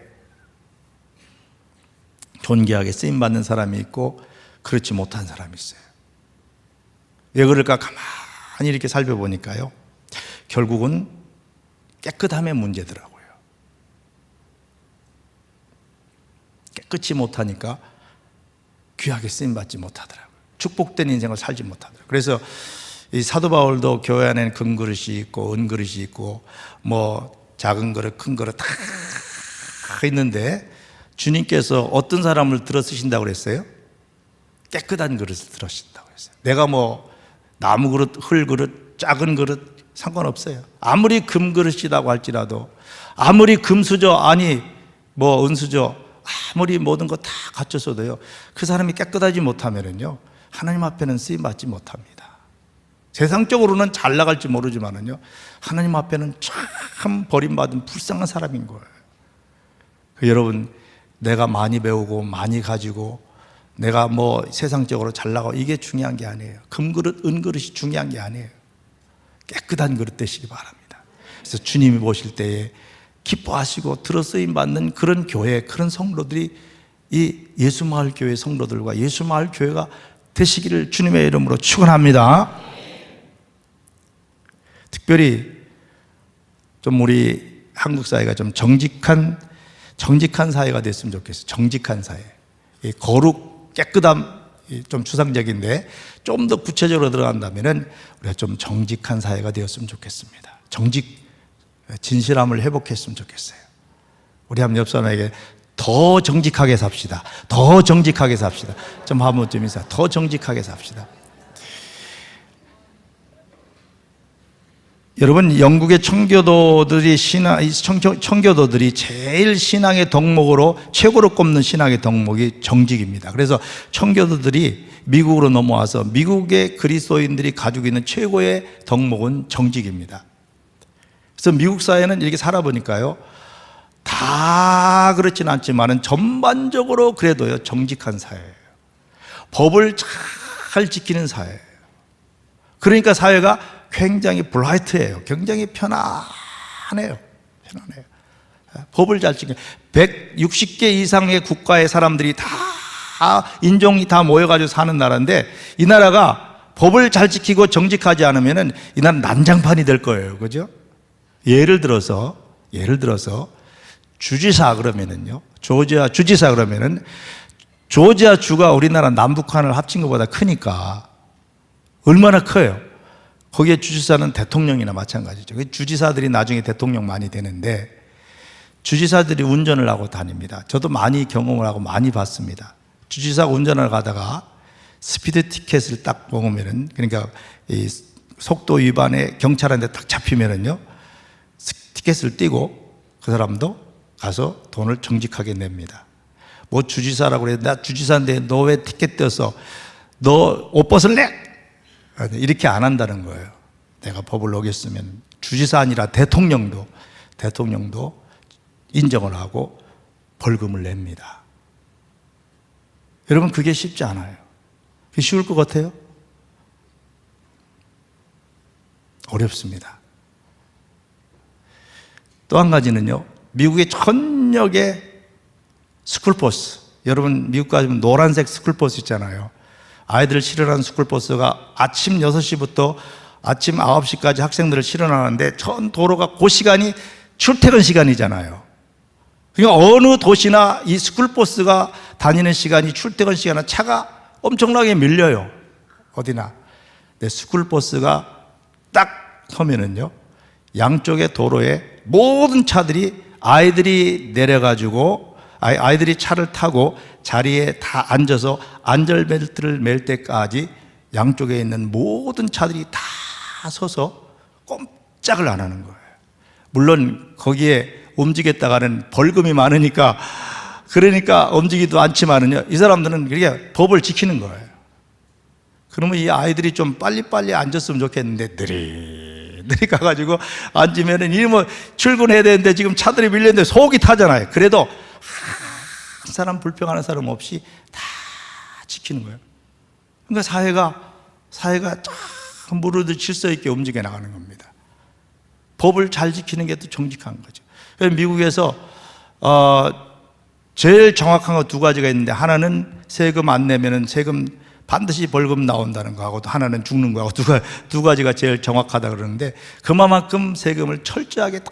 존귀하게 쓰임받는 사람이 있고 그렇지 못한 사람이 있어요. 왜 그럴까 가만히 이렇게 살펴보니까요, 결국은 깨끗함의 문제더라고요. 깨끗이 못하니까 귀하게 쓰임받지 못하더라고요. 축복된 인생을 살지 못하더라고요. 그래서 이 사도 바울도 교회 안에는 금 그릇이 있고 은 그릇이 있고 뭐 작은 그릇 큰 그릇 다 있는데 주님께서 어떤 사람을 들어 쓰신다고 그랬어요? 깨끗한 그릇을 들어 쓰신다고 그랬어요. 내가 뭐 나무 그릇, 흙 그릇, 작은 그릇 상관없어요. 아무리 금 그릇이라고 할지라도, 아무리 금수저 아니 뭐 은수저 아무리 모든 거 다 갖췄어도요, 그 사람이 깨끗하지 못하면은요 하나님 앞에는 쓰임 받지 못합니다. 세상적으로는 잘 나갈지 모르지만은요 하나님 앞에는 참 버림받은 불쌍한 사람인 거예요. 여러분, 내가 많이 배우고 많이 가지고 내가 뭐 세상적으로 잘 나가고 이게 중요한 게 아니에요. 금그릇, 은그릇이 중요한 게 아니에요. 깨끗한 그릇 되시기 바랍니다. 그래서 주님이 보실 때에 기뻐하시고 들어 쓰임 받는 그런 교회, 그런 성도들이 이 예수마을교회 성도들과 예수마을교회가 되시기를 주님의 이름으로 축원합니다. 특별히 좀 우리 한국 사회가 좀 정직한 사회가 됐으면 좋겠어요. 정직한 사회. 이 거룩, 깨끗함 좀 추상적인데 좀 더 구체적으로 들어간다면은 우리가 좀 정직한 사회가 되었으면 좋겠습니다. 진실함을 회복했으면 좋겠어요. 우리 한번 옆 사람에게 더 정직하게 삽시다. 더 정직하게 삽시다. 좀 한번 좀 인사. 더 정직하게 삽시다. 여러분, 영국의 청교도들이 제일 신앙의 덕목으로 최고로 꼽는 신앙의 덕목이 정직입니다. 그래서 청교도들이 미국으로 넘어와서 미국의 그리스도인들이 가지고 있는 최고의 덕목은 정직입니다. 그래서 미국 사회는 이렇게 살아보니까요, 다 그렇진 않지만은 전반적으로 그래도요, 정직한 사회예요. 법을 잘 지키는 사회예요. 그러니까 사회가 굉장히 블라이트해요. 굉장히 편안해요. 법을 잘 지키는 160개 이상의 국가의 사람들이 다 인종이 다 모여가지고 사는 나라인데, 이 나라가 법을 잘 지키고 정직하지 않으면은 이 나라는 난장판이 될 거예요. 그죠? 예를 들어서 주지사 그러면은요, 조지아 주지사 그러면은 조지아 주가 우리나라 남북한을 합친 것보다 크니까 얼마나 커요? 거기에 주지사는 대통령이나 마찬가지죠. 주지사들이 나중에 대통령 많이 되는데, 주지사들이 운전을 하고 다닙니다. 저도 많이 경험을 하고 많이 봤습니다. 주지사가 운전을 가다가 스피드 티켓을 딱 먹으면은, 그러니까 이 속도 위반에 경찰한테 딱 잡히면은요, 티켓을 띄고 그 사람도 가서 돈을 정직하게 냅니다. 뭐 주지사라고 그래, 나 주지사인데 너 왜 티켓 떼었어? 너 옷 벗을래? 이렇게 안 한다는 거예요. 내가 법을 어겼으면 주지사 아니라 대통령도 인정을 하고 벌금을 냅니다. 여러분, 그게 쉽지 않아요. 그게 쉬울 것 같아요? 어렵습니다. 또 한 가지는요, 미국의 전역의 스쿨버스, 여러분 미국 가시면 노란색 스쿨버스 있잖아요. 아이들을 실으라는 스쿨버스가 아침 6시부터 아침 9시까지 학생들을 실어나가는데, 전 도로가 그 시간이 출퇴근 시간이잖아요. 그러니까 어느 도시나 이 스쿨버스가 다니는 시간이 출퇴근 시간은 차가 엄청나게 밀려요. 어디나. 근데 스쿨버스가 딱 서면은요, 양쪽의 도로에 모든 차들이 아이들이 내려가지고 아이들이 차를 타고 자리에 다 앉아서 안전벨트를 맬 때까지 양쪽에 있는 모든 차들이 다 서서 꼼짝을 안 하는 거예요. 물론 거기에 움직였다가는 벌금이 많으니까, 그러니까 움직이도 않지만은요, 이 사람들은 그렇게 법을 지키는 거예요. 그러면 이 아이들이 좀 빨리빨리 앉았으면 좋겠는데 느리 가가지고 앉으면은, 이 뭐 출근해야 되는데 지금 차들이 밀렸는데 속이 타잖아요. 그래도 한 사람 불평하는 사람 없이 다 지키는 거예요. 그러니까 사회가 참 무르듯 질서 있게 움직여 나가는 겁니다. 법을 잘 지키는 게 또 정직한 거죠. 그래서 미국에서 제일 정확한 거 두 가지가 있는데, 하나는 세금 안 내면은 세금 반드시 벌금 나온다는 거하고, 또 하나는 죽는 거하고, 두 가지가 제일 정확하다 그러는데, 그만큼 세금을 철저하게 다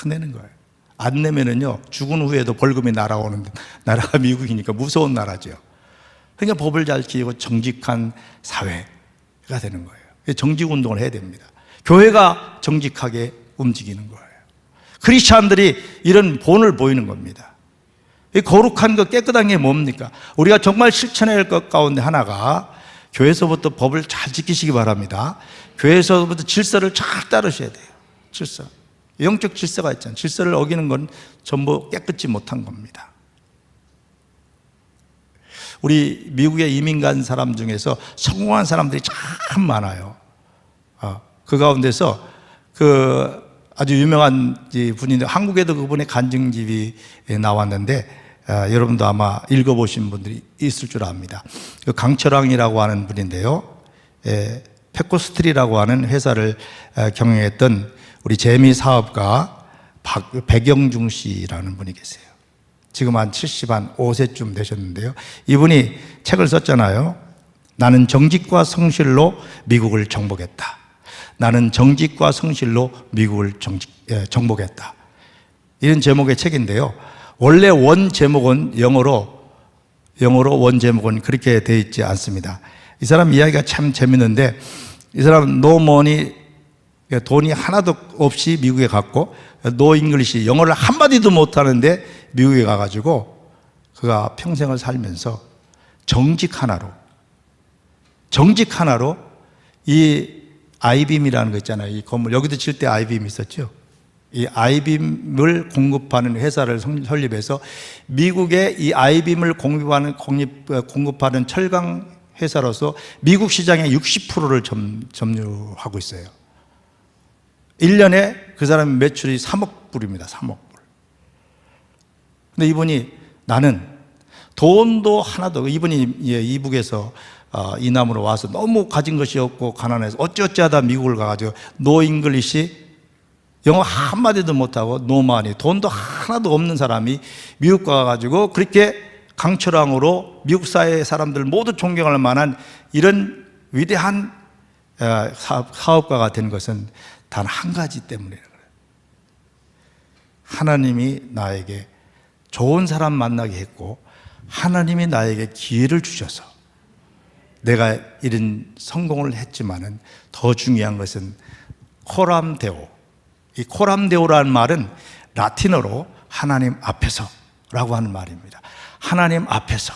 내는 거예요. 안 내면은요, 죽은 후에도 벌금이 날아오는 나라가 미국이니까 무서운 나라죠. 그러니까 법을 잘 지키고 정직한 사회가 되는 거예요. 정직 운동을 해야 됩니다. 교회가 정직하게 움직이는 거예요. 크리스찬들이 이런 본을 보이는 겁니다. 이 거룩한 것, 깨끗한 게 뭡니까? 우리가 정말 실천해야 할 것 가운데 하나가, 교회에서부터 법을 잘 지키시기 바랍니다. 교회에서부터 질서를 잘 따르셔야 돼요. 질서. 영적 질서가 있잖아요. 질서를 어기는 건 전부 깨끗지 못한 겁니다. 우리 미국에 이민 간 사람 중에서 성공한 사람들이 참 많아요. 그 가운데서 아주 유명한 분인데, 한국에도 그분의 간증집이 나왔는데, 여러분도 아마 읽어보신 분들이 있을 줄 압니다. 강철왕이라고 하는 분인데요, 페코스트리라고 하는 회사를 경영했던 우리 재미 사업가 백영중 씨라는 분이 계세요. 지금 한 75세쯤 되셨는데요. 이분이 책을 썼잖아요. 나는 정직과 성실로 미국을 정복했다. 나는 정직과 성실로 미국을 정복했다. 이런 제목의 책인데요. 원래 원 제목은 영어로 원 제목은 그렇게 되어 있지 않습니다. 이 사람 이야기가 참 재밌는데, 이 사람은 노머니, 돈이 하나도 없이 미국에 갔고, 노 잉글리시, 영어를 한마디도 못하는데 미국에 가가지고 그가 평생을 살면서 정직 하나로 이 아이빔이라는 거 있잖아요. 이 건물, 여기도 칠 때 아이빔 있었죠. 이 아이빔을 공급하는 회사를 설립해서 미국의 이 아이빔을 공급하는 철강 회사로서 미국 시장의 60%를 점유하고 있어요. 1년에 그 사람의 매출이 3억 불입니다. 3억 불. 근데 이분이 나는 돈도 하나도, 이분이 이북에서 이남으로 와서 너무 가진 것이 없고 가난해서 어찌어찌 하다 미국을 가가지고 노 잉글리시, 영어 한마디도 못하고 노마니, 돈도 하나도 없는 사람이 미국 가가지고 그렇게 강철왕으로 미국 사회의 사람들 모두 존경할 만한 이런 위대한 사업가가 된 것은 단 한 가지 때문이에요. 하나님이 나에게 좋은 사람 만나게 했고, 하나님이 나에게 기회를 주셔서 내가 이런 성공을 했지만은 더 중요한 것은 코람데오. 이 코람데오라는 말은 라틴어로 하나님 앞에서라고 하는 말입니다. 하나님 앞에서.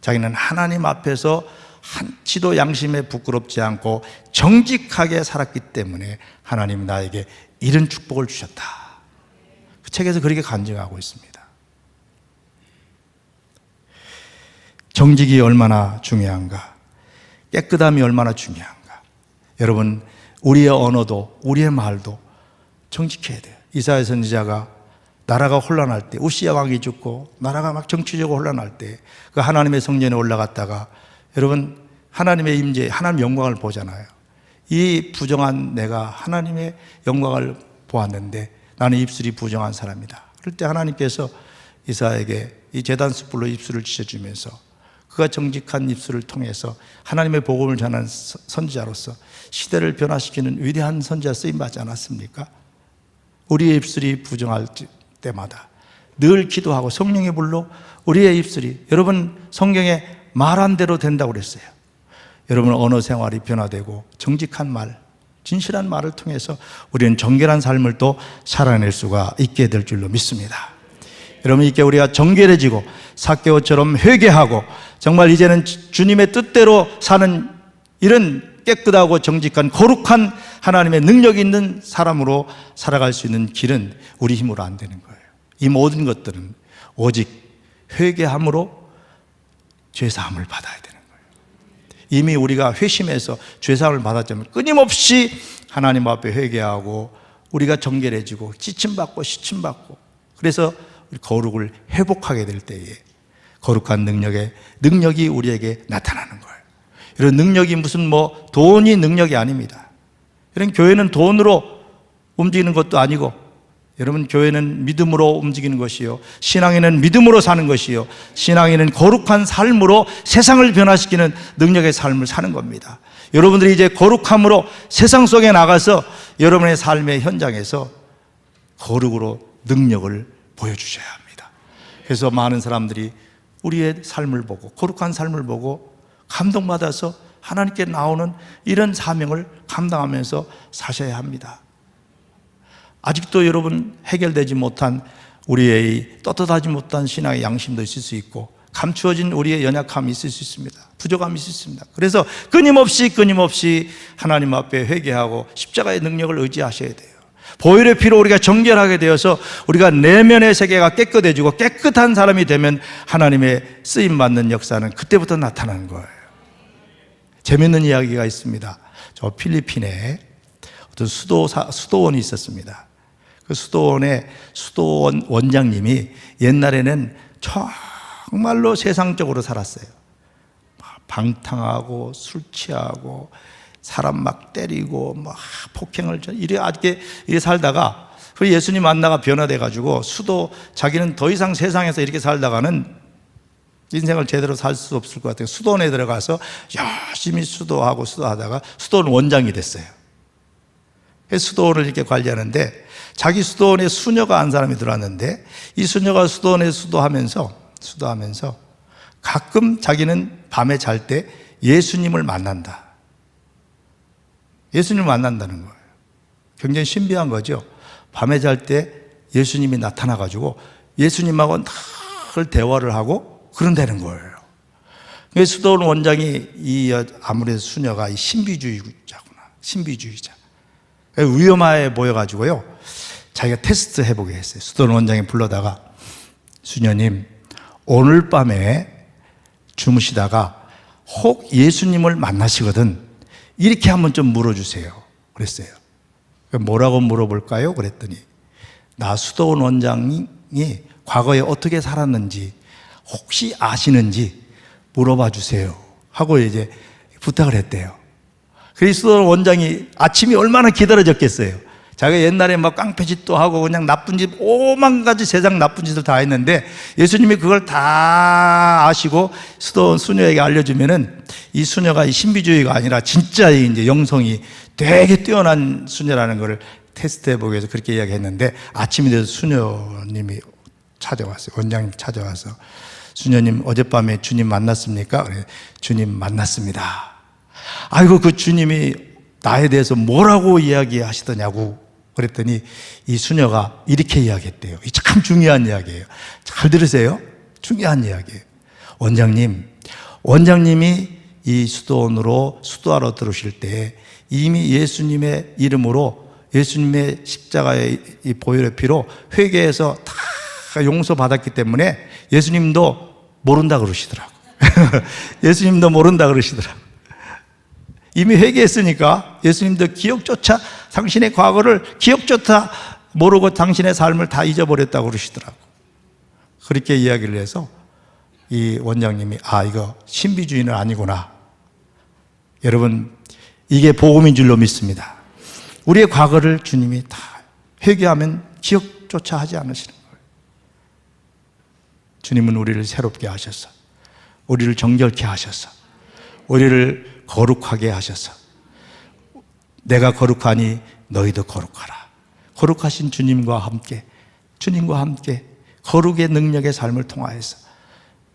자기는 하나님 앞에서 한치도 양심에 부끄럽지 않고 정직하게 살았기 때문에 하나님이 나에게 이런 축복을 주셨다. 그 책에서 그렇게 간증하고 있습니다. 정직이 얼마나 중요한가, 깨끗함이 얼마나 중요한가. 여러분, 우리의 언어도 우리의 말도 정직해야 돼요. 이사야 선지자가 나라가 혼란할 때, 우시야 왕이 죽고 나라가 막 정치적으로 혼란할 때 그 하나님의 성전에 올라갔다가, 여러분, 하나님의 임재, 하나님의 영광을 보잖아요. 이 부정한 내가 하나님의 영광을 보았는데 나는 입술이 부정한 사람이다. 그럴 때 하나님께서 이사야에게 이 제단 숯불로 입술을 지져주면서 그가 정직한 입술을 통해서 하나님의 복음을 전하는 선지자로서 시대를 변화시키는 위대한 선지자 쓰임받지 않았습니까? 우리의 입술이 부정할 때마다 늘 기도하고 성령의 불로 우리의 입술이, 여러분, 성경에 말한 대로 된다고 그랬어요. 여러분, 언어 생활이 변화되고 정직한 말, 진실한 말을 통해서 우리는 정결한 삶을 또 살아낼 수가 있게 될 줄로 믿습니다. 여러분, 이렇게 우리가 정결해지고 삭개오처럼 회개하고 정말 이제는 주님의 뜻대로 사는 이런 깨끗하고 정직한 거룩한 하나님의 능력 있는 사람으로 살아갈 수 있는 길은 우리 힘으로 안 되는 거예요. 이 모든 것들은 오직 회개함으로 죄사함을 받아야 되는 거예요. 이미 우리가 회심해서 죄사함을 받았자면 끊임없이 하나님 앞에 회개하고 우리가 정결해지고 지침받고 시침받고, 그래서 거룩을 회복하게 될 때에 거룩한 능력이 우리에게 나타나는 거예요. 이런 능력이 무슨 돈이 능력이 아닙니다. 이런 교회는 돈으로 움직이는 것도 아니고, 여러분, 교회는 믿음으로 움직이는 것이요, 신앙인은 믿음으로 사는 것이요, 신앙인은 거룩한 삶으로 세상을 변화시키는 능력의 삶을 사는 겁니다. 여러분들이 이제 거룩함으로 세상 속에 나가서 여러분의 삶의 현장에서 거룩으로 능력을 보여주셔야 합니다. 그래서 많은 사람들이 우리의 삶을 보고, 거룩한 삶을 보고 감동받아서 하나님께 나오는 이런 사명을 감당하면서 사셔야 합니다. 아직도 여러분, 해결되지 못한 우리의 떳떳하지 못한 신앙의 양심도 있을 수 있고, 감추어진 우리의 연약함이 있을 수 있습니다. 부족함이 있을 수 있습니다. 그래서 끊임없이 하나님 앞에 회개하고 십자가의 능력을 의지하셔야 돼요. 보혈의 피로 우리가 정결하게 되어서 우리가 내면의 세계가 깨끗해지고 깨끗한 사람이 되면 하나님의 쓰임받는 역사는 그때부터 나타나는 거예요. 재밌는 이야기가 있습니다. 저 필리핀에 어떤 수도원이 있었습니다. 그 수도원 원장님이 옛날에는 정말로 세상적으로 살았어요. 방탕하고 술 취하고 사람 막 때리고 막 폭행을 이래 살다가 그 예수님 만나가 변화돼가지고 자기는 더 이상 세상에서 이렇게 살다가는 인생을 제대로 살 수 없을 것 같아요. 수도원에 들어가서 열심히 수도하다가 수도원 원장이 됐어요. 수도원을 이렇게 관리하는데 자기 수도원에 수녀가 한 사람이 들어왔는데 이 수녀가 수도원에 수도하면서 가끔 자기는 밤에 잘 때 예수님을 만난다. 예수님을 만난다는 거예요. 굉장히 신비한 거죠. 밤에 잘 때 예수님이 나타나가지고 예수님하고 늘 대화를 하고 그런다는 거예요. 수도원 원장이 아무래도 수녀가 신비주의자구나. 신비주의자. 위험해 보여가지고요. 자기가 테스트 해보게 했어요. 수도원 원장이 불러다가 수녀님, 오늘 밤에 주무시다가 혹 예수님을 만나시거든 이렇게 한번 좀 물어주세요. 그랬어요. 뭐라고 물어볼까요? 그랬더니 나 수도원 원장이 과거에 어떻게 살았는지 혹시 아시는지 물어봐 주세요 하고 이제 부탁을 했대요. 그래서 수도원 원장이 아침이 얼마나 기다려졌겠어요. 자기가 옛날에 막 깡패짓도 하고 그냥 나쁜 짓, 오만 가지 세상 나쁜 짓을 다 했는데 예수님이 그걸 다 아시고 수도원 수녀에게 알려주면은 이 수녀가 이 신비주의가 아니라 진짜 이제 영성이 되게 뛰어난 수녀라는 걸 테스트해 보기 위해서 그렇게 이야기했는데 아침이 돼서 수녀님이 찾아왔어요. 원장님 찾아와서 수녀님 어젯밤에 주님 만났습니까? 그래, 주님 만났습니다. 아이고 그 주님이 나에 대해서 뭐라고 이야기하시더냐고 그랬더니 이 수녀가 이렇게 이야기했대요. 이 참 중요한 이야기예요. 잘 들으세요. 중요한 이야기예요. 원장님이 이 수도원으로 수도하러 들어오실 때 이미 예수님의 이름으로 예수님의 십자가의 이 보혈의 피로 회개해서 다 용서받았기 때문에 예수님도 모른다 그러시더라고. 예수님도 모른다 그러시더라고. 이미 회개했으니까 예수님도 기억조차 당신의 과거를 기억조차 모르고 당신의 삶을 다 잊어버렸다고 그러시더라고. 그렇게 이야기를 해서 이 원장님이 이거 신비주의는 아니구나. 여러분 이게 복음인 줄로 믿습니다. 우리의 과거를 주님이 다 회개하면 기억조차 하지 않으시는 거예요. 주님은 우리를 새롭게 하셔서 우리를 정결케 하셔서 우리를 거룩하게 하셔서 내가 거룩하니 너희도 거룩하라. 거룩하신 주님과 함께 거룩의 능력의 삶을 통하여서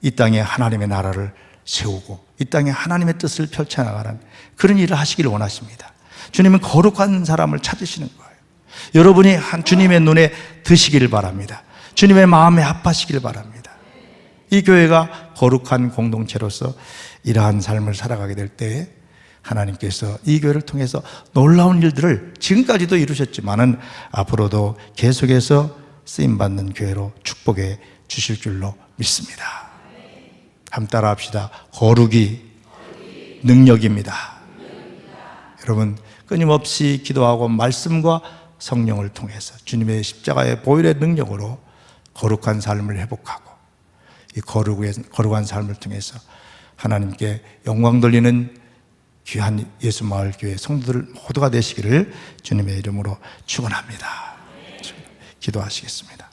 이 땅에 하나님의 나라를 세우고 이 땅에 하나님의 뜻을 펼쳐나가는 그런 일을 하시길 원하십니다. 주님은 거룩한 사람을 찾으시는 거예요. 여러분이 주님의 눈에 드시기를 바랍니다. 주님의 마음에 합하시길 바랍니다. 이 교회가 거룩한 공동체로서 이러한 삶을 살아가게 될 때에 하나님께서 이 교회를 통해서 놀라운 일들을 지금까지도 이루셨지만은 앞으로도 계속해서 쓰임받는 교회로 축복해 주실 줄로 믿습니다. 함 따라 합시다. 거룩이 능력입니다. 여러분 끊임없이 기도하고 말씀과 성령을 통해서 주님의 십자가의 보혈의 능력으로 거룩한 삶을 회복하고 이 거룩한 삶을 통해서 하나님께 영광 돌리는 귀한 예수마을교회 성도들 모두가 되시기를 주님의 이름으로 축원합니다. 기도하시겠습니다.